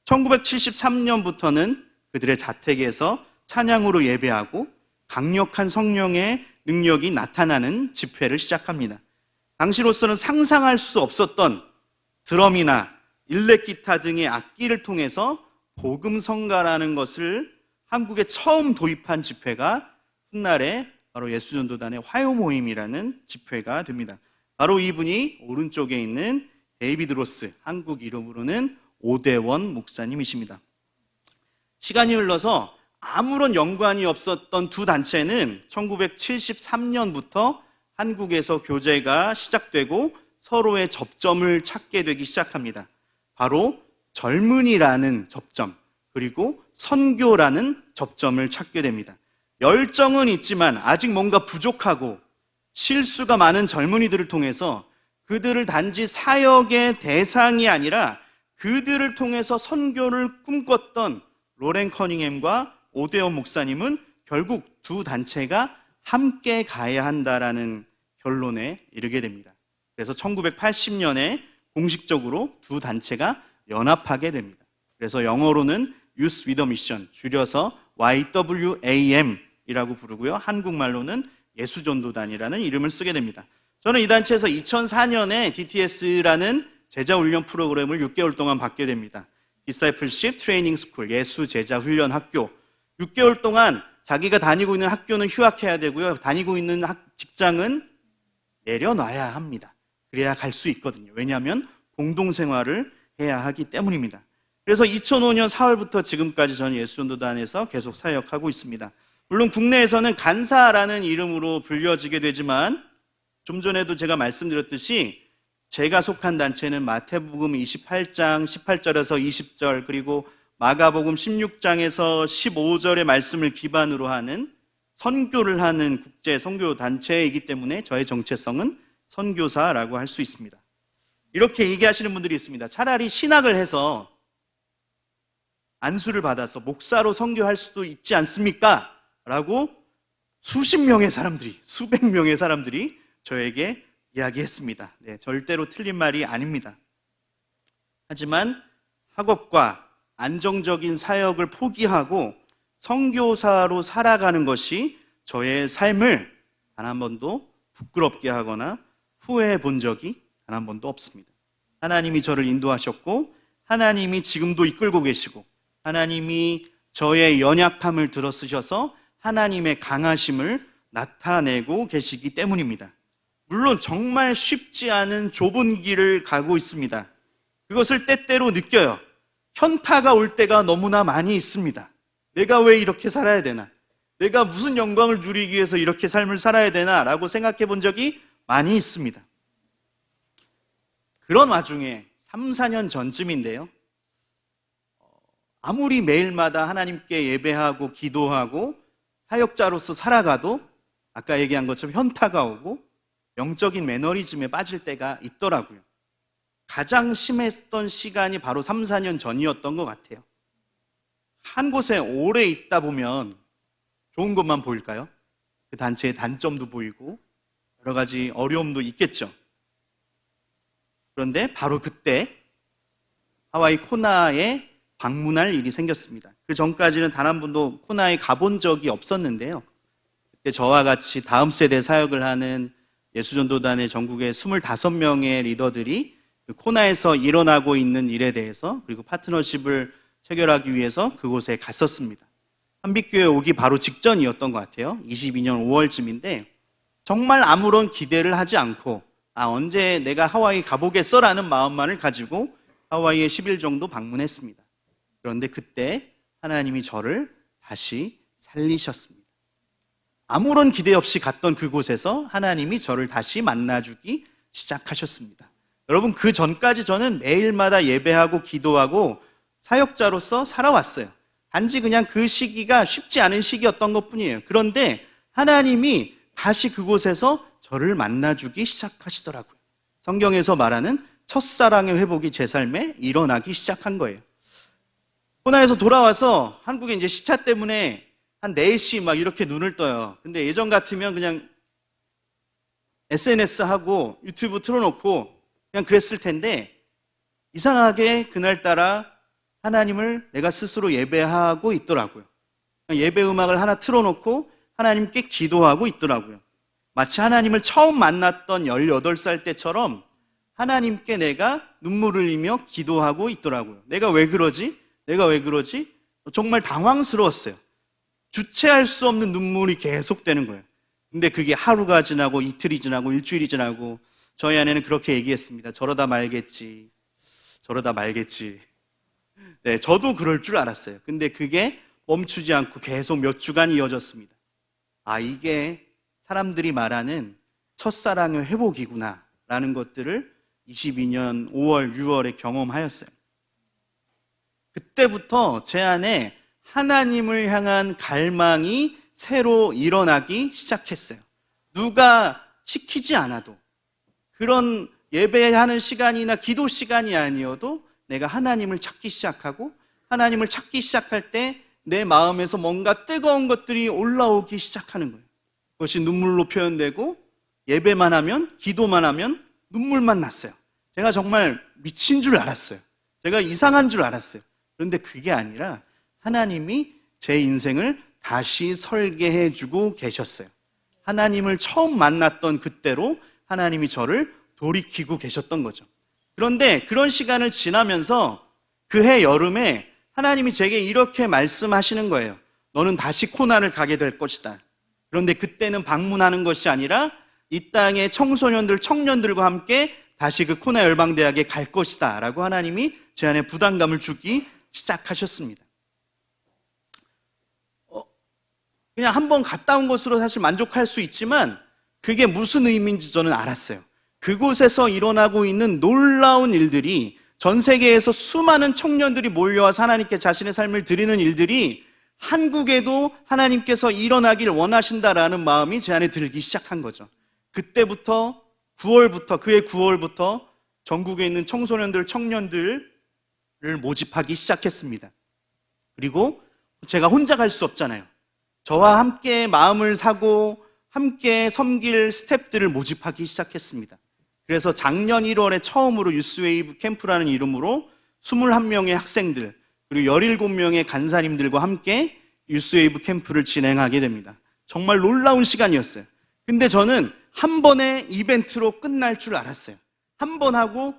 1973년부터는 그들의 자택에서 찬양으로 예배하고 강력한 성령의 능력이 나타나는 집회를 시작합니다. 당시로서는 상상할 수 없었던 드럼이나 일렉기타 등의 악기를 통해서 복음성가라는 것을 한국에 처음 도입한 집회가 훗날에 바로 예수전도단의 화요모임이라는 집회가 됩니다. 바로 이분이 오른쪽에 있는 데이비드 로스, 한국 이름으로는 오대원 목사님이십니다. 시간이 흘러서 아무런 연관이 없었던 두 단체는 1973년부터 한국에서 교제가 시작되고 서로의 접점을 찾게 되기 시작합니다. 바로 젊은이라는 접점, 그리고 선교라는 접점을 찾게 됩니다. 열정은 있지만 아직 뭔가 부족하고 실수가 많은 젊은이들을 통해서 그들을 단지 사역의 대상이 아니라 그들을 통해서 선교를 꿈꿨던 로렌 커닝햄과 오대원 목사님은 결국 두 단체가 함께 가야 한다라는 결론에 이르게 됩니다. 그래서 1980년에 공식적으로 두 단체가 연합하게 됩니다. 그래서 영어로는 Youth with a Mission, 줄여서 YWAM이라고 부르고요. 한국말로는 예수전도단이라는 이름을 쓰게 됩니다. 저는 이 단체에서 2004년에 DTS라는 제자훈련 프로그램을 6개월 동안 받게 됩니다. Discipleship Training School, 예수 제자 훈련 학교. 6개월 동안 자기가 다니고 있는 학교는 휴학해야 되고요. 다니고 있는 직장은 내려놔야 합니다. 그래야 갈 수 있거든요. 왜냐하면 공동생활을 해야 하기 때문입니다. 그래서 2005년 4월부터 지금까지 저는 예수전도단에서 계속 사역하고 있습니다. 물론 국내에서는 간사라는 이름으로 불려지게 되지만 좀 전에도 제가 말씀드렸듯이 제가 속한 단체는 마태복음 28장 18절에서 20절 그리고 마가복음 16장에서 15절의 말씀을 기반으로 하는 선교를 하는 국제 선교 단체이기 때문에 저의 정체성은 선교사라고 할 수 있습니다. 이렇게 얘기하시는 분들이 있습니다. 차라리 신학을 해서 안수를 받아서 목사로 선교할 수도 있지 않습니까? 라고 수십 명의 사람들이, 수백 명의 사람들이 저에게 이야기했습니다. 네, 절대로 틀린 말이 아닙니다. 하지만 학업과 안정적인 사역을 포기하고 선교사로 살아가는 것이 저의 삶을 단 한 번도 부끄럽게 하거나 후회해 본 적이 단 한 번도 없습니다. 하나님이 저를 인도하셨고 하나님이 지금도 이끌고 계시고 하나님이 저의 연약함을 들어쓰셔서 하나님의 강하심을 나타내고 계시기 때문입니다. 물론 정말 쉽지 않은 좁은 길을 가고 있습니다. 그것을 때때로 느껴요. 현타가 올 때가 너무나 많이 있습니다. 내가 왜 이렇게 살아야 되나? 내가 무슨 영광을 누리기 위해서 이렇게 삶을 살아야 되나? 라고 생각해 본 적이 많이 있습니다. 그런 와중에 3, 4년 전쯤인데요. 아무리 매일마다 하나님께 예배하고 기도하고 사역자로서 살아가도 아까 얘기한 것처럼 현타가 오고 영적인 매너리즘에 빠질 때가 있더라고요. 가장 심했던 시간이 바로 3, 4년 전이었던 것 같아요. 한 곳에 오래 있다 보면 좋은 것만 보일까요? 그 단체의 단점도 보이고 여러 가지 어려움도 있겠죠. 그런데 바로 그때 하와이 코나에 방문할 일이 생겼습니다. 그 전까지는 단 한 번도 코나에 가본 적이 없었는데요. 그때 저와 같이 다음 세대 사역을 하는 예수전도단의 전국의 25명의 리더들이 그 코나에서 일어나고 있는 일에 대해서 그리고 파트너십을 체결하기 위해서 그곳에 갔었습니다. 한빛교회 오기 바로 직전이었던 것 같아요. 22년 5월쯤인데 정말 아무런 기대를 하지 않고 언제 내가 하와이 가보겠어라는 마음만을 가지고 하와이에 10일 정도 방문했습니다. 그런데 그때 하나님이 저를 다시 살리셨습니다. 아무런 기대 없이 갔던 그곳에서 하나님이 저를 다시 만나주기 시작하셨습니다. 여러분, 그 전까지 저는 매일마다 예배하고 기도하고 사역자로서 살아왔어요. 단지 그냥 그 시기가 쉽지 않은 시기였던 것뿐이에요. 그런데 하나님이 다시 그곳에서 저를 만나주기 시작하시더라고요. 성경에서 말하는 첫사랑의 회복이 제 삶에 일어나기 시작한 거예요. 코나에서 돌아와서 한국에 이제 시차 때문에 한 4시 막 이렇게 눈을 떠요. 근데 예전 같으면 그냥 SNS 하고 유튜브 틀어놓고 그냥 그랬을 텐데 이상하게 그날따라 하나님을 내가 스스로 예배하고 있더라고요. 예배 음악을 하나 틀어놓고 하나님께 기도하고 있더라고요. 마치 하나님을 처음 만났던 18살 때처럼 하나님께 내가 눈물을 흘리며 기도하고 있더라고요. 내가 왜 그러지? 정말 당황스러웠어요. 주체할 수 없는 눈물이 계속되는 거예요. 근데 그게 하루가 지나고 이틀이 지나고 일주일이 지나고 저희 아내는 그렇게 얘기했습니다. 저러다 말겠지. 네, 저도 그럴 줄 알았어요. 근데 그게 멈추지 않고 계속 몇 주간 이어졌습니다. 이게 사람들이 말하는 첫사랑의 회복이구나 라는 것들을 22년 5월, 6월에 경험하였어요. 그때부터 제 안에 하나님을 향한 갈망이 새로 일어나기 시작했어요. 누가 시키지 않아도 그런 예배하는 시간이나 기도 시간이 아니어도 내가 하나님을 찾기 시작하고 하나님을 찾기 시작할 때 내 마음에서 뭔가 뜨거운 것들이 올라오기 시작하는 거예요. 그것이 눈물로 표현되고 예배만 하면, 기도만 하면 눈물만 났어요. 제가 정말 미친 줄 알았어요. 제가 이상한 줄 알았어요. 그런데 그게 아니라 하나님이 제 인생을 다시 설계해주고 계셨어요. 하나님을 처음 만났던 그때로 하나님이 저를 돌이키고 계셨던 거죠. 그런데 그런 시간을 지나면서 그해 여름에 하나님이 제게 이렇게 말씀하시는 거예요. 너는 다시 코난을 가게 될 것이다. 그런데 그때는 방문하는 것이 아니라 이 땅의 청소년들, 청년들과 함께 다시 그 코나 열방대학에 갈 것이다 라고 하나님이 제 안에 부담감을 주기 시작하셨습니다. 그냥 한번 갔다 온 것으로 사실 만족할 수 있지만 그게 무슨 의미인지 저는 알았어요. 그곳에서 일어나고 있는 놀라운 일들이, 전 세계에서 수많은 청년들이 몰려와서 하나님께 자신의 삶을 드리는 일들이 한국에도 하나님께서 일어나길 원하신다라는 마음이 제 안에 들기 시작한 거죠. 그때부터 9월부터, 그해 9월부터 전국에 있는 청소년들, 청년들을 모집하기 시작했습니다. 그리고 제가 혼자 갈 수 없잖아요. 저와 함께 마음을 사고 함께 섬길 스태프들을 모집하기 시작했습니다. 그래서 작년 1월에 처음으로 유스웨이브 캠프라는 이름으로 21명의 학생들 그리고 17명의 간사님들과 함께 유스웨이브 캠프를 진행하게 됩니다. 정말 놀라운 시간이었어요. 근데 저는 한 번의 이벤트로 끝날 줄 알았어요. 한 번 하고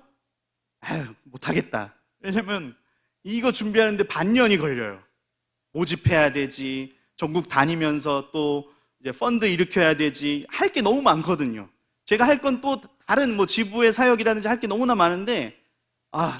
못하겠다. 왜냐면 이거 준비하는데 반년이 걸려요. 모집해야 되지, 전국 다니면서 또 이제 펀드 일으켜야 되지, 할 게 너무 많거든요. 제가 할 건 또 다른 지부의 사역이라든지 할 게 너무나 많은데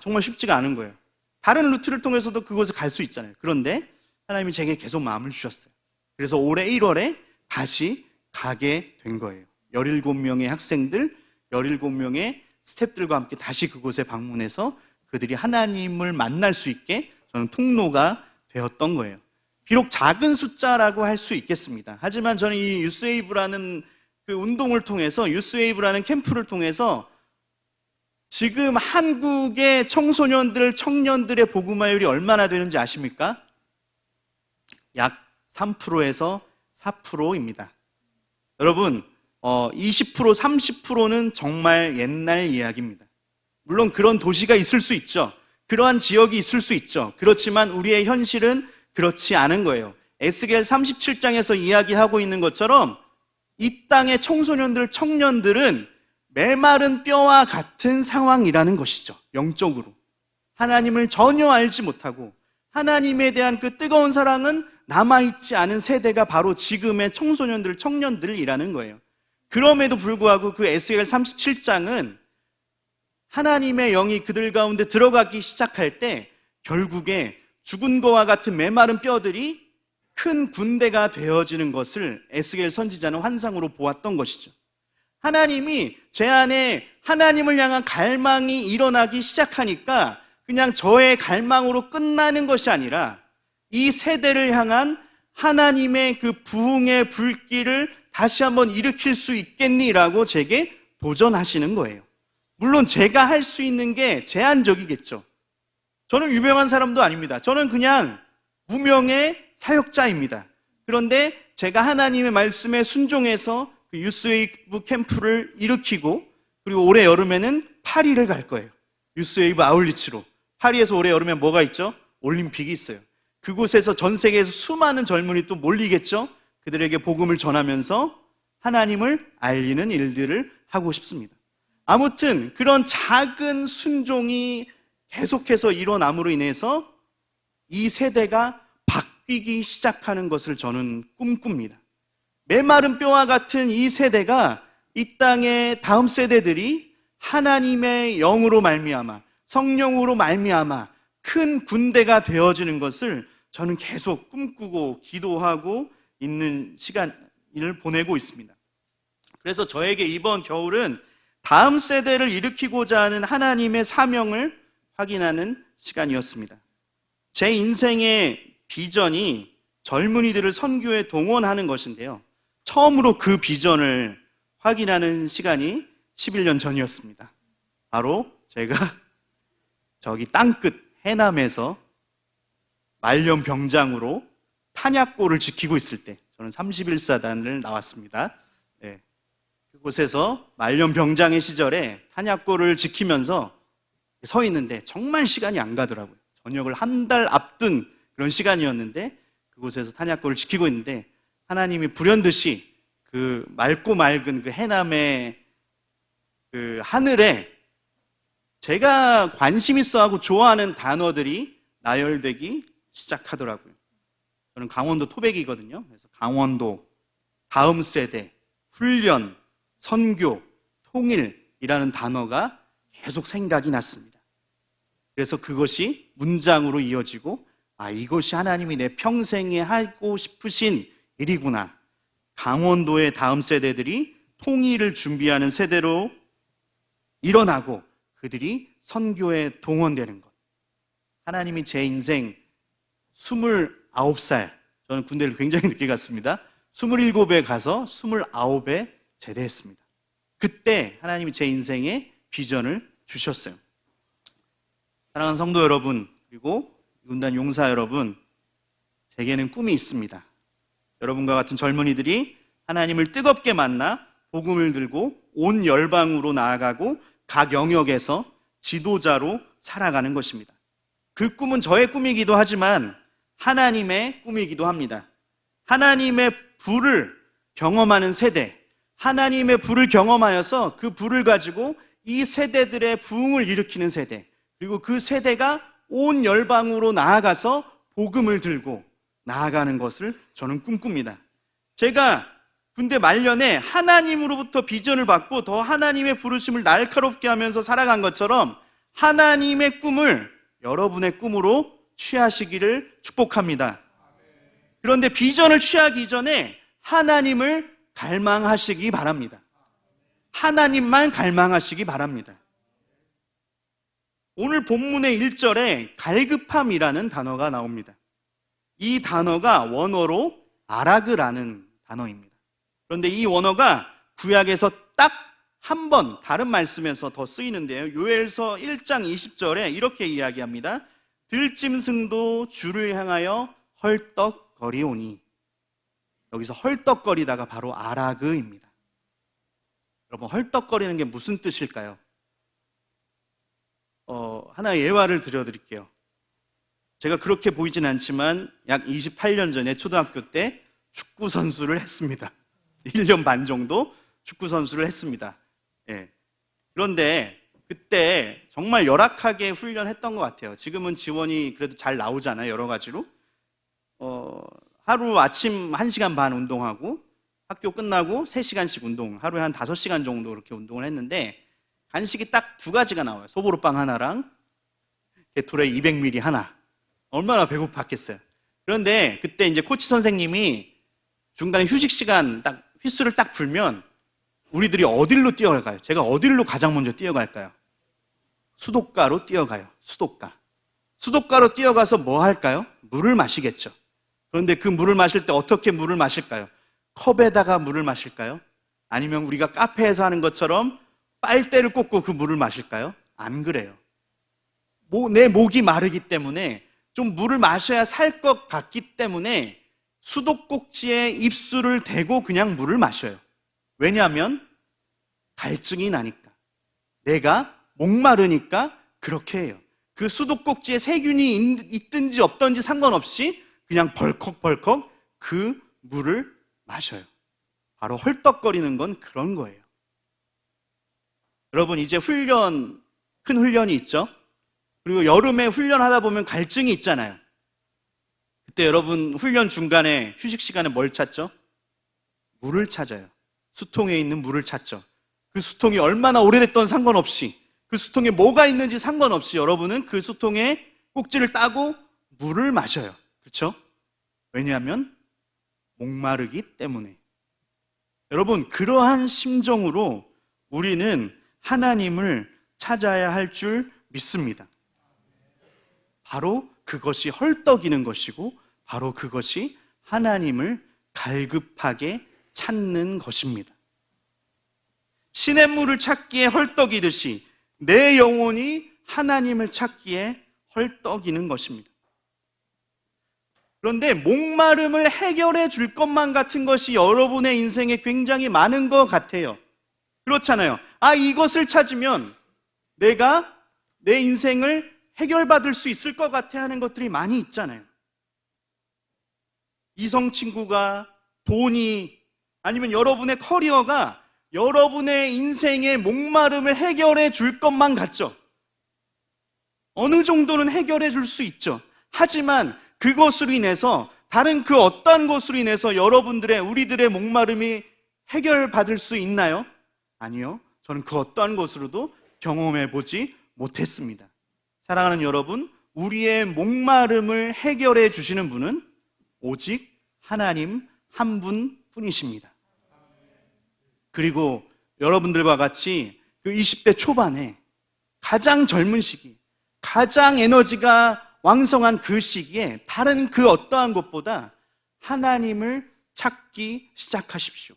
정말 쉽지가 않은 거예요. 다른 루트를 통해서도 그곳에 갈 수 있잖아요. 그런데 하나님이 제게 계속 마음을 주셨어요. 그래서 올해 1월에 다시 가게 된 거예요. 17명의 학생들, 17명의 스태프들과 함께 다시 그곳에 방문해서 그들이 하나님을 만날 수 있게 저는 통로가 되었던 거예요. 비록 작은 숫자라고 할 수 있겠습니다. 하지만 저는 이 유스웨이브라는 그 운동을 통해서, 유스웨이브라는 캠프를 통해서 지금 한국의 청소년들, 청년들의 복음화율이 얼마나 되는지 아십니까? 약 3%에서 4%입니다. 여러분, 20%, 30%는 정말 옛날 이야기입니다. 물론 그런 도시가 있을 수 있죠. 그러한 지역이 있을 수 있죠. 그렇지만 우리의 현실은 그렇지 않은 거예요. 에스겔 37장에서 이야기하고 있는 것처럼 이 땅의 청소년들, 청년들은 메마른 뼈와 같은 상황이라는 것이죠. 영적으로. 하나님을 전혀 알지 못하고 하나님에 대한 그 뜨거운 사랑은 남아있지 않은 세대가 바로 지금의 청소년들, 청년들이라는 거예요. 그럼에도 불구하고 그 에스겔 37장은 하나님의 영이 그들 가운데 들어가기 시작할 때 결국에 죽은 것과 같은 메마른 뼈들이 큰 군대가 되어지는 것을 에스겔 선지자는 환상으로 보았던 것이죠. 하나님이 제 안에 하나님을 향한 갈망이 일어나기 시작하니까 그냥 저의 갈망으로 끝나는 것이 아니라 이 세대를 향한 하나님의 그 부흥의 불길을 다시 한번 일으킬 수 있겠니라고 제게 도전하시는 거예요. 물론 제가 할 수 있는 게 제한적이겠죠. 저는 유명한 사람도 아닙니다. 저는 그냥 무명의 사역자입니다. 그런데 제가 하나님의 말씀에 순종해서 그 유스웨이브 캠프를 일으키고 그리고 올해 여름에는 파리를 갈 거예요. 유스웨이브 아울리츠로. 파리에서 올해 여름에 뭐가 있죠? 올림픽이 있어요. 그곳에서 전 세계에서 수많은 젊은이 또 몰리겠죠? 그들에게 복음을 전하면서 하나님을 알리는 일들을 하고 싶습니다. 아무튼 그런 작은 순종이 계속해서 일어남으로 인해서 이 세대가 바뀌기 시작하는 것을 저는 꿈꿉니다. 메마른 뼈와 같은 이 세대가 이 땅의 다음 세대들이 하나님의 영으로 말미암아, 성령으로 말미암아 큰 군대가 되어지는 것을 저는 계속 꿈꾸고 기도하고 있는 시간을 보내고 있습니다. 그래서 저에게 이번 겨울은 다음 세대를 일으키고자 하는 하나님의 사명을 확인하는 시간이었습니다. 제 인생의 비전이 젊은이들을 선교에 동원하는 것인데요. 처음으로 그 비전을 확인하는 시간이 11년 전이었습니다. 바로 제가 저기 땅끝 해남에서 말년병장으로 탄약고를 지키고 있을 때 저는 31사단을 나왔습니다. 네. 그곳에서 말년병장의 시절에 탄약고를 지키면서 서 있는데 정말 시간이 안 가더라고요. 저녁을 한 달 앞둔 그런 시간이었는데 그곳에서 탄약고를 지키고 있는데 하나님이 불현듯이 그 맑고 맑은 그 해남의 그 하늘에 제가 관심 있어 하고 좋아하는 단어들이 나열되기 시작하더라고요. 저는 강원도 토백이거든요. 그래서 강원도, 다음 세대, 훈련, 선교, 통일이라는 단어가 계속 생각이 났습니다. 그래서 그것이 문장으로 이어지고 이것이 하나님이 내 평생에 하고 싶으신 일이구나. 강원도의 다음 세대들이 통일을 준비하는 세대로 일어나고 그들이 선교에 동원되는 것. 하나님이 제 인생 29살, 저는 군대를 굉장히 늦게 갔습니다. 27에 가서 29에 제대했습니다. 그때 하나님이 제 인생에 비전을 주셨어요. 사랑하는 성도 여러분, 그리고 군단 용사 여러분, 제게는 꿈이 있습니다. 여러분과 같은 젊은이들이 하나님을 뜨겁게 만나 복음을 들고 온 열방으로 나아가고 각 영역에서 지도자로 살아가는 것입니다. 그 꿈은 저의 꿈이기도 하지만 하나님의 꿈이기도 합니다. 하나님의 불을 경험하는 세대, 하나님의 불을 경험하여서 그 불을 가지고 이 세대들의 부흥을 일으키는 세대, 그리고 그 세대가 온 열방으로 나아가서 복음을 들고 나아가는 것을 저는 꿈꿉니다. 제가 군대 말년에 하나님으로부터 비전을 받고 더 하나님의 부르심을 날카롭게 하면서 살아간 것처럼 하나님의 꿈을 여러분의 꿈으로 취하시기를 축복합니다. 그런데 비전을 취하기 전에 하나님을 갈망하시기 바랍니다. 하나님만 갈망하시기 바랍니다. 오늘 본문의 1절에 갈급함이라는 단어가 나옵니다. 이 단어가 원어로 아라그라는 단어입니다. 그런데 이 원어가 구약에서 딱 한 번 다른 말씀에서 더 쓰이는데요. 요엘서 1장 20절에 이렇게 이야기합니다. 들짐승도 주를 향하여 헐떡거리오니. 여기서 헐떡거리다가 바로 아라그입니다. 여러분, 헐떡거리는 게 무슨 뜻일까요? 하나의 예화를 드려드릴게요. 제가 그렇게 보이진 않지만 약 28년 전에 초등학교 때 축구 선수를 했습니다. 1년 반 정도 축구 선수를 했습니다. 예. 그런데 그때 정말 열악하게 훈련했던 것 같아요. 지금은 지원이 그래도 잘 나오잖아요, 여러 가지로. 하루 아침 1시간 반 운동하고 학교 끝나고 3시간씩 운동, 하루에 한 5시간 정도 그렇게 운동을 했는데 간식이 딱 2가지가 나와요. 소보루빵 하나랑 게토레이 200ml 하나. 얼마나 배고팠겠어요. 그런데 그때 이제 코치 선생님이 중간에 휴식 시간 딱 휘슬을 딱 불면 우리들이 어디로 뛰어갈까요? 제가 어디로 가장 먼저 뛰어갈까요? 수도가로 뛰어가요. 수도가로 뛰어가서 뭐 할까요? 물을 마시겠죠. 그런데 그 물을 마실 때 어떻게 물을 마실까요? 컵에다가 물을 마실까요? 아니면 우리가 카페에서 하는 것처럼 빨대를 꽂고 그 물을 마실까요? 안 그래요. 내 목이 마르기 때문에 좀 물을 마셔야 살 것 같기 때문에 수도꼭지에 입술을 대고 그냥 물을 마셔요. 왜냐하면 갈증이 나니까. 내가 목마르니까 그렇게 해요. 그 수도꼭지에 세균이 있든지 없든지 상관없이 그냥 벌컥벌컥 그 물을 마셔요. 바로 헐떡거리는 건 그런 거예요. 여러분, 이제 큰 훈련이 있죠. 그리고 여름에 훈련하다 보면 갈증이 있잖아요. 그때 여러분 훈련 중간에 휴식 시간에 뭘 찾죠? 물을 찾아요. 수통에 있는 물을 찾죠. 그 수통이 얼마나 오래됐던 상관없이, 그 수통에 뭐가 있는지 상관없이 여러분은 그 수통에 꼭지를 따고 물을 마셔요. 그렇죠? 왜냐하면 목마르기 때문에. 여러분, 그러한 심정으로 우리는 하나님을 찾아야 할 줄 믿습니다. 바로 그것이 헐떡이는 것이고 바로 그것이 하나님을 갈급하게 찾는 것입니다. 시냇물을 찾기에 헐떡이듯이 내 영혼이 하나님을 찾기에 헐떡이는 것입니다. 그런데 목마름을 해결해 줄 것만 같은 것이 여러분의 인생에 굉장히 많은 것 같아요. 그렇잖아요. 이것을 찾으면 내가 내 인생을 해결받을 수 있을 것 같아 하는 것들이 많이 있잖아요. 이성 친구가, 돈이, 아니면 여러분의 커리어가 여러분의 인생의 목마름을 해결해 줄 것만 같죠. 어느 정도는 해결해 줄 수 있죠. 하지만 그것으로 인해서, 다른 그 어떠한 것으로 인해서 여러분들의, 우리들의 목마름이 해결받을 수 있나요? 아니요. 저는 그 어떠한 것으로도 경험해 보지 못했습니다. 사랑하는 여러분, 우리의 목마름을 해결해 주시는 분은 오직 하나님 한 분뿐이십니다. 그리고 여러분들과 같이 그 20대 초반에 가장 젊은 시기, 가장 에너지가 왕성한 그 시기에 다른 그 어떠한 것보다 하나님을 찾기 시작하십시오.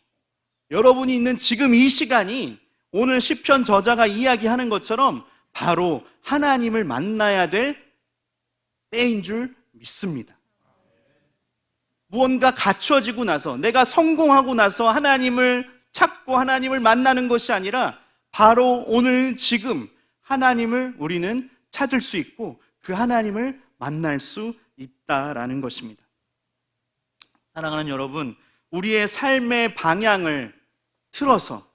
여러분이 있는 지금 이 시간이 오늘 시편 저자가 이야기하는 것처럼 바로 하나님을 만나야 될 때인 줄 믿습니다. 무언가 갖추어지고 나서, 내가 성공하고 나서 하나님을 찾고 하나님을 만나는 것이 아니라 바로 오늘 지금 하나님을 우리는 찾을 수 있고 그 하나님을 만날 수 있다라는 것입니다. 사랑하는 여러분, 우리의 삶의 방향을 틀어서,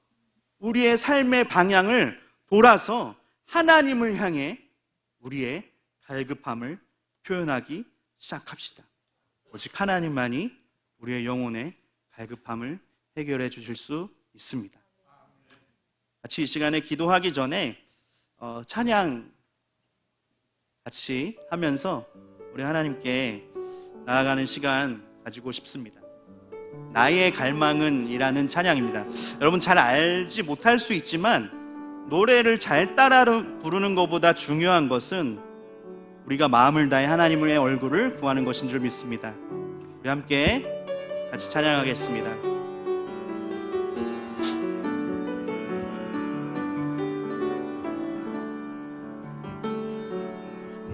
우리의 삶의 방향을 돌아서 하나님을 향해 우리의 갈급함을 표현하기 시작합시다. 오직 하나님만이 우리의 영혼의 갈급함을 해결해 주실 수 있습니다. 같이 이 시간에 기도하기 전에 찬양 같이 하면서 우리 하나님께 나아가는 시간 가지고 싶습니다. 나의 갈망은 이라는 찬양입니다. 여러분 잘 알지 못할 수 있지만 노래를 잘 따라 부르는 것보다 중요한 것은 우리가 마음을 다해 하나님의 얼굴을 구하는 것인 줄 믿습니다. 우리 함께 같이 찬양하겠습니다.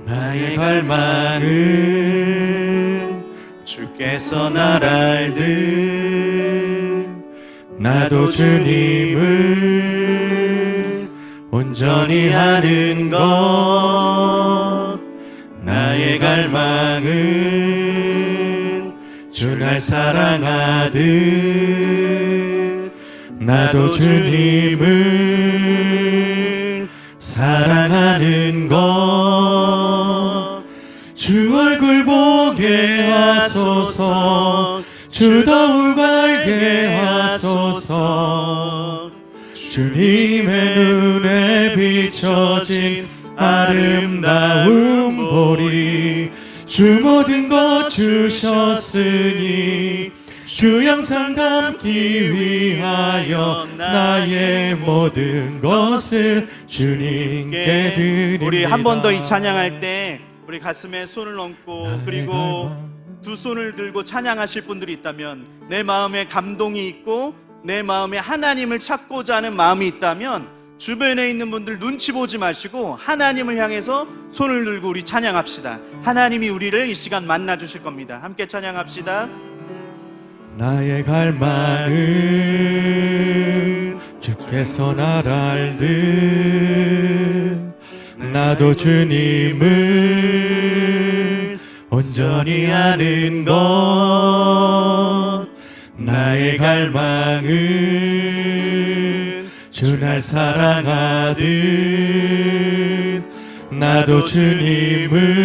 나의 갈망은 주께서 날 알듯 나도 주님을 온전히 아는 것. 나의 갈망은 주 날 사랑하듯 나도 주님을 사랑하는 것. 주 얼굴 보게 하소서. 주 더욱 알게 하소서. 주님의 눈에 비춰진 아름다운 보리. 주 모든 것 주셨으니 주 영상 담기 위하여 나의 모든 것을 주님께 드립니다. 우리 한 번 더 이 찬양할 때 우리 가슴에 손을 얹고 그리고 두 손을 들고 찬양하실 분들이 있다면, 내 마음에 감동이 있고 내 마음에 하나님을 찾고자 하는 마음이 있다면 주변에 있는 분들 눈치 보지 마시고 하나님을 향해서 손을 들고 우리 찬양합시다. 하나님이 우리를 이 시간 만나 주실 겁니다. 함께 찬양합시다. 나의 갈망은 주께서 날 알듯 나도 주님을 온전히 아는 것. 나의 갈망은 주 날 사랑하듯 나도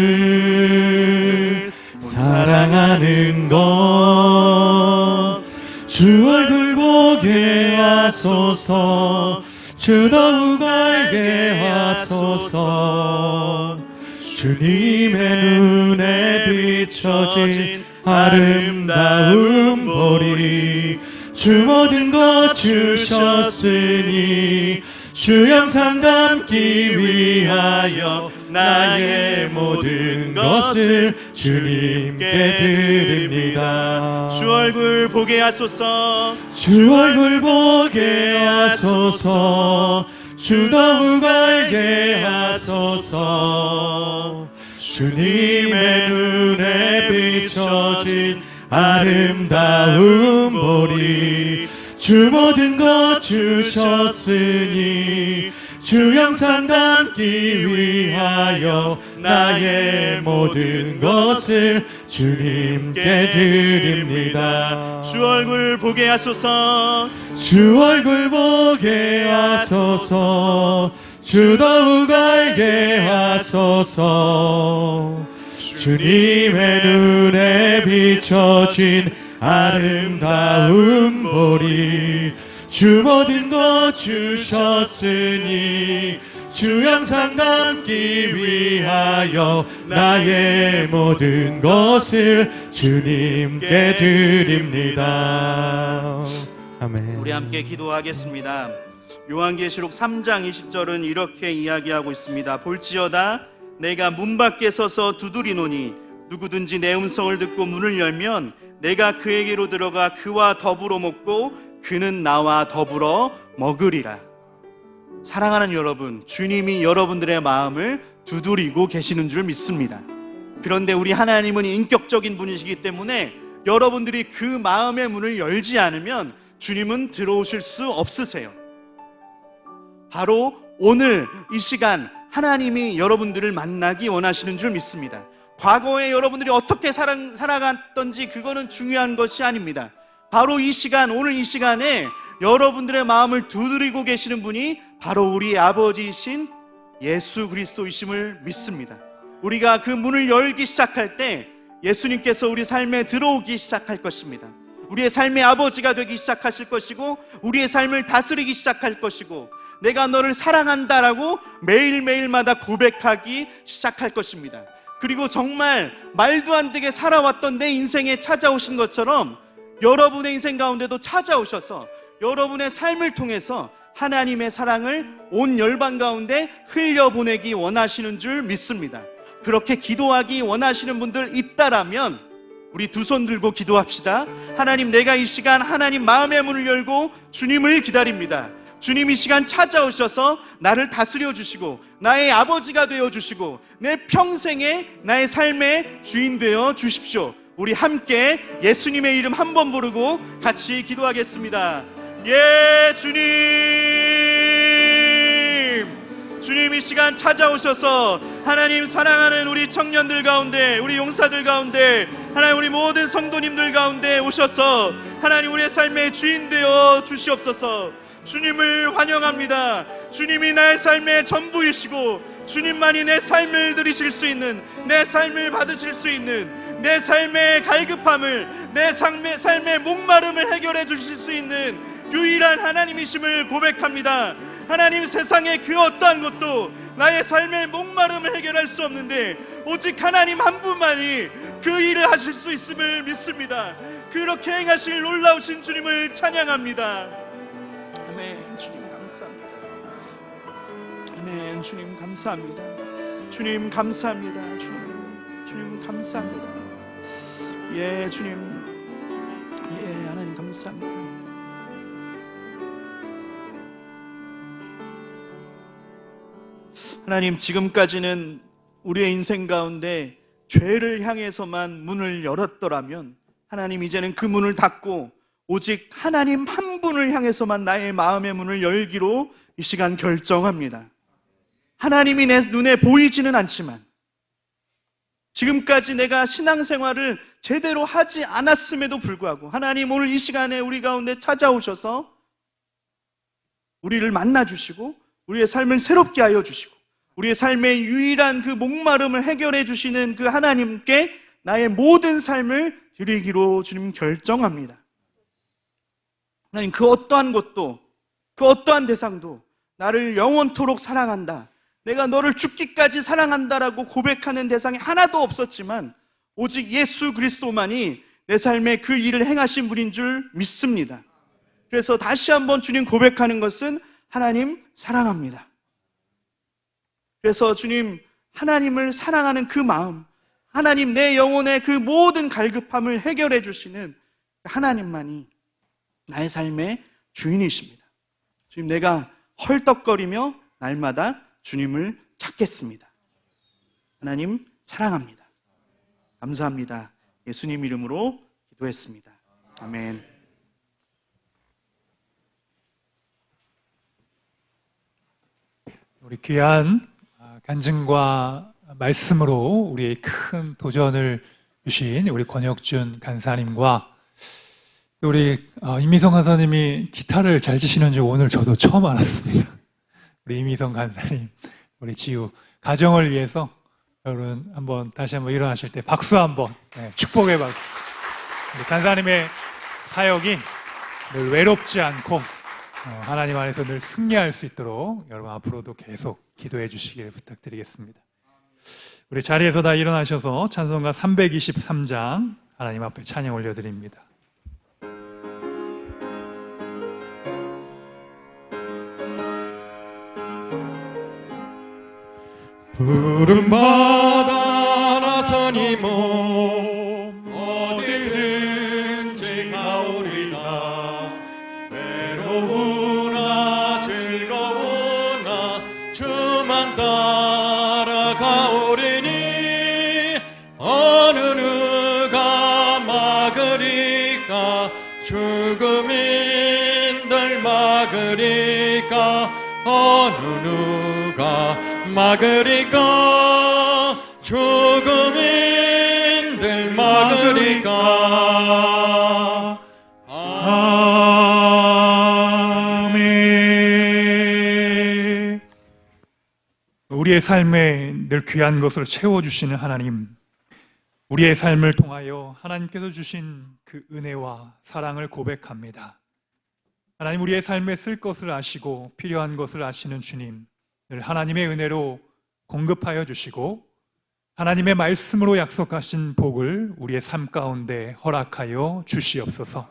주님을 사랑하는 것. 주 얼굴 보게 하소서. 주 더욱 알게 하소서. 주님의 눈에 비춰진 아름다운 보리. 주 모든 것 주셨으니 주 영상 담기 위하여 나의 모든 것을 주님께 드립니다. 주 얼굴 보게 하소서. 주 얼굴 보게 하소서. 주 더욱 알게 하소서. 주님의 눈에 비춰진 아름다운 보리. 주 모든 것 주셨으니 주 영상 담기 위하여 나의 모든 것을 주님께 드립니다. 주 얼굴 보게 하소서. 주 얼굴 보게 하소서. 주 더욱 알게 하소서. 주님의 눈에 비춰진 아름다운 보리. 주 모든 것 주셨으니 주 영상 남기 위하여 나의 모든 것을 주님께 드립니다. 아멘. 우리 함께 기도하겠습니다. 요한계시록 3장 20절은 이렇게 이야기하고 있습니다. 볼지어다 내가 문 밖에 서서 두드리노니 누구든지 내 음성을 듣고 문을 열면 내가 그에게로 들어가 그와 더불어 먹고 그는 나와 더불어 먹으리라. 사랑하는 여러분, 주님이 여러분들의 마음을 두드리고 계시는 줄 믿습니다. 그런데 우리 하나님은 인격적인 분이시기 때문에 여러분들이 그 마음의 문을 열지 않으면 주님은 들어오실 수 없으세요. 바로 오늘 이 시간 하나님이 여러분들을 만나기 원하시는 줄 믿습니다. 과거에 여러분들이 어떻게 살아갔던지 그거는 중요한 것이 아닙니다. 바로 이 시간, 오늘 이 시간에 여러분들의 마음을 두드리고 계시는 분이 바로 우리 아버지이신 예수 그리스도이심을 믿습니다. 우리가 그 문을 열기 시작할 때 예수님께서 우리 삶에 들어오기 시작할 것입니다. 우리의 삶의 아버지가 되기 시작하실 것이고 우리의 삶을 다스리기 시작할 것이고 내가 너를 사랑한다라고 매일매일마다 고백하기 시작할 것입니다. 그리고 정말 말도 안 되게 살아왔던 내 인생에 찾아오신 것처럼 여러분의 인생 가운데도 찾아오셔서 여러분의 삶을 통해서 하나님의 사랑을 온 열방 가운데 흘려보내기 원하시는 줄 믿습니다. 그렇게 기도하기 원하시는 분들 있다라면 우리 두 손 들고 기도합시다. 하나님, 내가 이 시간 하나님 마음의 문을 열고 주님을 기다립니다. 주님 이 시간 찾아오셔서 나를 다스려 주시고 나의 아버지가 되어 주시고 내 평생에 나의 삶의 주인 되어 주십시오. 우리 함께 예수님의 이름 한 번 부르고 같이 기도하겠습니다. 예, 주님 이 시간 찾아오셔서 하나님 사랑하는 우리 청년들 가운데, 우리 용사들 가운데, 하나님 우리 모든 성도님들 가운데 오셔서 하나님 우리의 삶의 주인 되어 주시옵소서. 주님을 환영합니다. 주님이 나의 삶의 전부이시고 주님만이 내 삶을 들이실 수 있는, 내 삶을 받으실 수 있는, 내 삶의 갈급함을, 내 삶의 목마름을 해결해 주실 수 있는 유일한 하나님이심을 고백합니다. 하나님, 세상의 그 어떠한 것도 나의 삶의 목마름을 해결할 수 없는데 오직 하나님 한 분만이 그 일을 하실 수 있음을 믿습니다. 그렇게 행하실 놀라우신 주님을 찬양합니다. 아멘. 주님 감사합니다. 아멘. 주님 감사합니다. 주님 감사합니다. 주님 감사합니다. 예, 주님, 예, 하나님 감사합니다. 하나님, 지금까지는 우리의 인생 가운데 죄를 향해서만 문을 열었더라면 하나님, 이제는 그 문을 닫고 오직 하나님 한 분을 향해서만 나의 마음의 문을 열기로 이 시간 결정합니다. 하나님이 내 눈에 보이지는 않지만 지금까지 내가 신앙생활을 제대로 하지 않았음에도 불구하고 하나님, 오늘 이 시간에 우리 가운데 찾아오셔서 우리를 만나주시고 우리의 삶을 새롭게 하여 주시고 우리의 삶의 유일한 그 목마름을 해결해 주시는 그 하나님께 나의 모든 삶을 드리기로 주님 결정합니다. 하나님, 그 어떠한 것도, 그 어떠한 대상도 나를 영원토록 사랑한다, 내가 너를 죽기까지 사랑한다라고 고백하는 대상이 하나도 없었지만 오직 예수 그리스도만이 내 삶에 그 일을 행하신 분인 줄 믿습니다. 그래서 다시 한번 주님 고백하는 것은 하나님 사랑합니다. 그래서 주님, 하나님을 사랑하는 그 마음, 하나님 내 영혼의 그 모든 갈급함을 해결해 주시는 하나님만이 나의 삶의 주인이십니다. 주님, 내가 헐떡거리며 날마다 주님을 찾겠습니다. 하나님 사랑합니다. 감사합니다. 예수님 이름으로 기도했습니다. 아멘. 우리 귀한 간증과 말씀으로 우리의 큰 도전을 주신 우리 권혁준 간사님과 또 우리 임미성 간사님이 기타를 잘 치시는 줄 오늘 저도 처음 알았습니다. 우리 임미성 간사님, 우리 지우 가정을 위해서 여러분 다시 한번 일어나실 때 박수 한번, 축복의 박수. 우리 간사님의 사역이 늘 외롭지 않고 하나님 안에서 늘 승리할 수 있도록 여러분 앞으로도 계속 기도해 주시길 부탁드리겠습니다. 우리 자리에서 다 일어나셔서 찬송가 323장 하나님 앞에 찬양 올려드립니다. 푸른 바다 나서니 몸 어디든지 가오리다. 외로우나 즐거우나 주만 따라가오리니 어느 누가 막으리까. 죽음인들 막으리까. 어느 누가 막으리까. 죽음인들 막으리까. 아멘. 우리의 삶에 늘 귀한 것으로 채워주시는 하나님, 우리의 삶을 통하여 하나님께서 주신 그 은혜와 사랑을 고백합니다. 하나님, 우리의 삶에 쓸 것을 아시고 필요한 것을 아시는 주님, 늘 하나님의 은혜로 공급하여 주시고 하나님의 말씀으로 약속하신 복을 우리의 삶 가운데 허락하여 주시옵소서.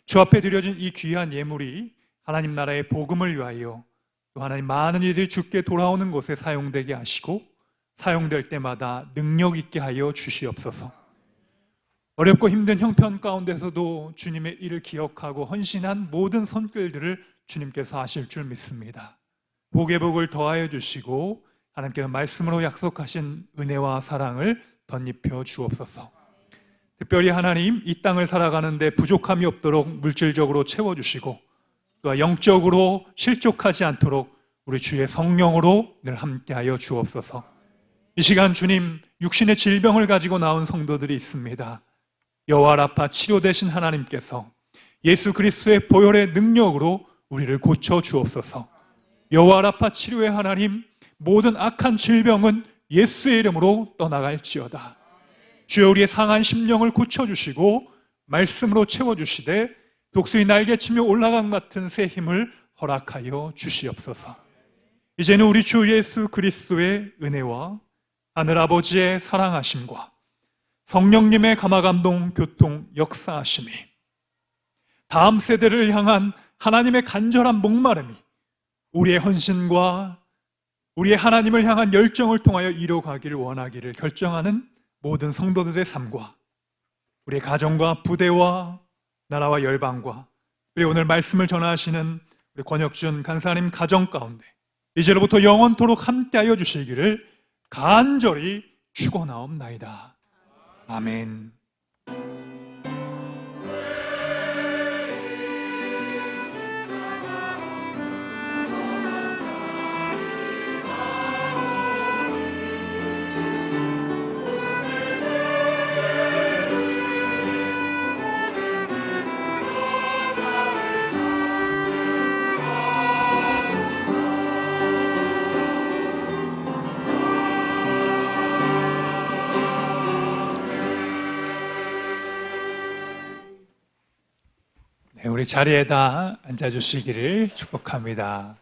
주 앞에 드려진 이 귀한 예물이 하나님 나라의 복음을 위하여 또 하나님 많은 일이 주께 돌아오는 곳에 사용되게 하시고 사용될 때마다 능력 있게 하여 주시옵소서. 어렵고 힘든 형편 가운데서도 주님의 일을 기억하고 헌신한 모든 손길들을 주님께서 아실 줄 믿습니다. 복의 복을 더하여 주시고 하나님께서 말씀으로 약속하신 은혜와 사랑을 덧입혀 주옵소서. 특별히 하나님, 이 땅을 살아가는데 부족함이 없도록 물질적으로 채워주시고 또 영적으로 실족하지 않도록 우리 주의 성령으로 늘 함께하여 주옵소서. 이 시간 주님, 육신의 질병을 가지고 나온 성도들이 있습니다. 여호와 라파 치료 되신 하나님께서 예수 그리스도의 보혈의 능력으로 우리를 고쳐 주옵소서. 여호와 라파 치료의 하나님, 모든 악한 질병은 예수의 이름으로 떠나갈지어다. 주여, 우리의 상한 심령을 고쳐주시고 말씀으로 채워주시되 독수리 날개치며 올라간 같은 새 힘을 허락하여 주시옵소서. 이제는 우리 주 예수 그리스도의 은혜와 하늘아버지의 사랑하심과 성령님의 감화감동 교통 역사하심이 다음 세대를 향한 하나님의 간절한 목마름이 우리의 헌신과 우리의 하나님을 향한 열정을 통하여 이뤄가기를 원하기를 결정하는 모든 성도들의 삶과 우리의 가정과 부대와 나라와 열방과 그리고 오늘 말씀을 전하시는 우리 권혁준 간사님 가정 가운데 이제로부터 영원토록 함께하여 주시기를 간절히 축원하옵나이다. 아멘. 우리 자리에다 앉아주시기를 축복합니다.